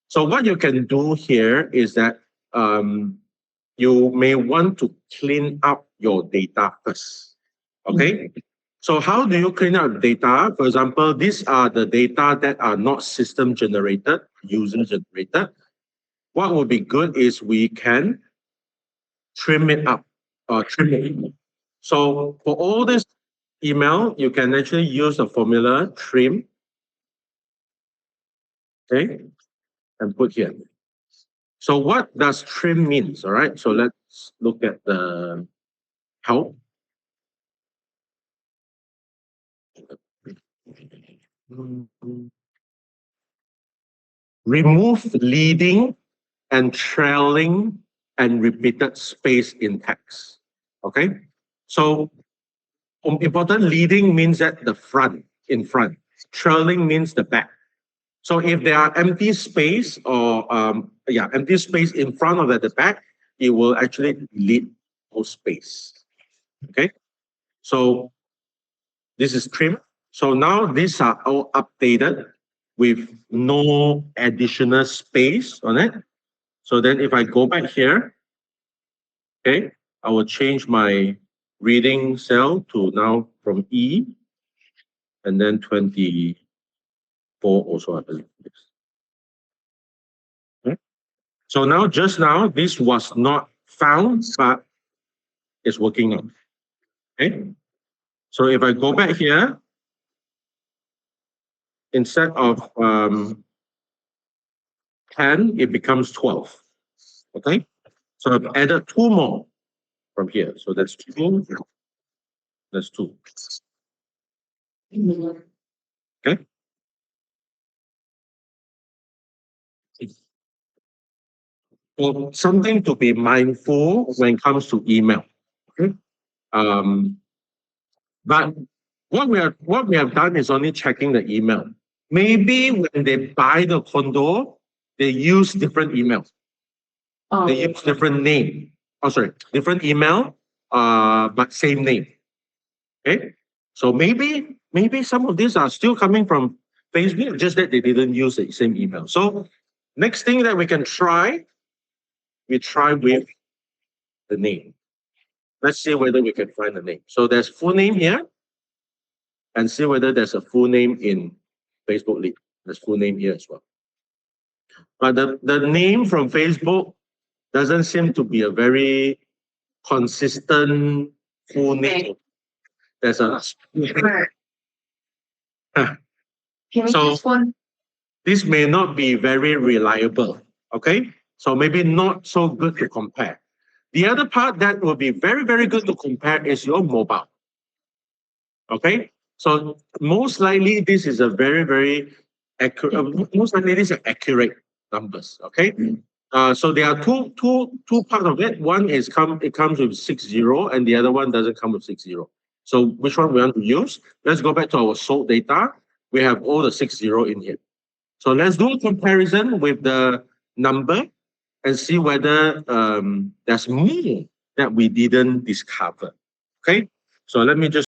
So what you can do here is that you may want to clean up your data first. Okay? So how do you clean up data? For example, these are the data that are not system generated, user generated. What would be good is we can trim it up or trim it. So for all this email, you can actually use the formula trim, okay, and put here. So what does trim means? All right. So let's look at the help. Remove leading and trailing and repeated space in text. Okay. So important, leading means at the front, in front. Trailing means the back. So if there are empty space or empty space in front or at the back, it will actually delete those space. Okay. So this is trim. So now these are all updated with no additional space on it. So then if I go back here, okay, I will change my reading cell to now from E and then 24 also, I believe. Okay. So now, just now, this was not found, but it's working now. Okay. So if I go back here, instead of 10, it becomes 12. Okay. So I've added two more from here. So that's two. That's two. Okay. So something to be mindful when it comes to email. Okay. But what we have done is only checking the email. Maybe when they buy the condo, they use different emails. They use different name. Oh, sorry, different email, but same name. Okay. So maybe some of these are still coming from Facebook, just that they didn't use the same email. So next thing that we can try, we try with the name. Let's see whether we can find the name. So there's full name here, and see whether there's a full name in Facebook Lead. There's full name here as well. But the name from Facebook doesn't seem to be a very consistent full name. There's a so this may not be very reliable. Okay, so maybe not so good to compare. The other part that will be very, very good to compare is your mobile. Okay, so most likely this is a very, very accurate. Most likely these are accurate numbers. Okay, so there are two parts of it. One is it comes with 60, and the other one doesn't come with 60. So which one we want to use? Let's go back to our sold data. We have all the 60 in here. So let's do a comparison with the number and see whether there's more that we didn't discover. Okay, so let me just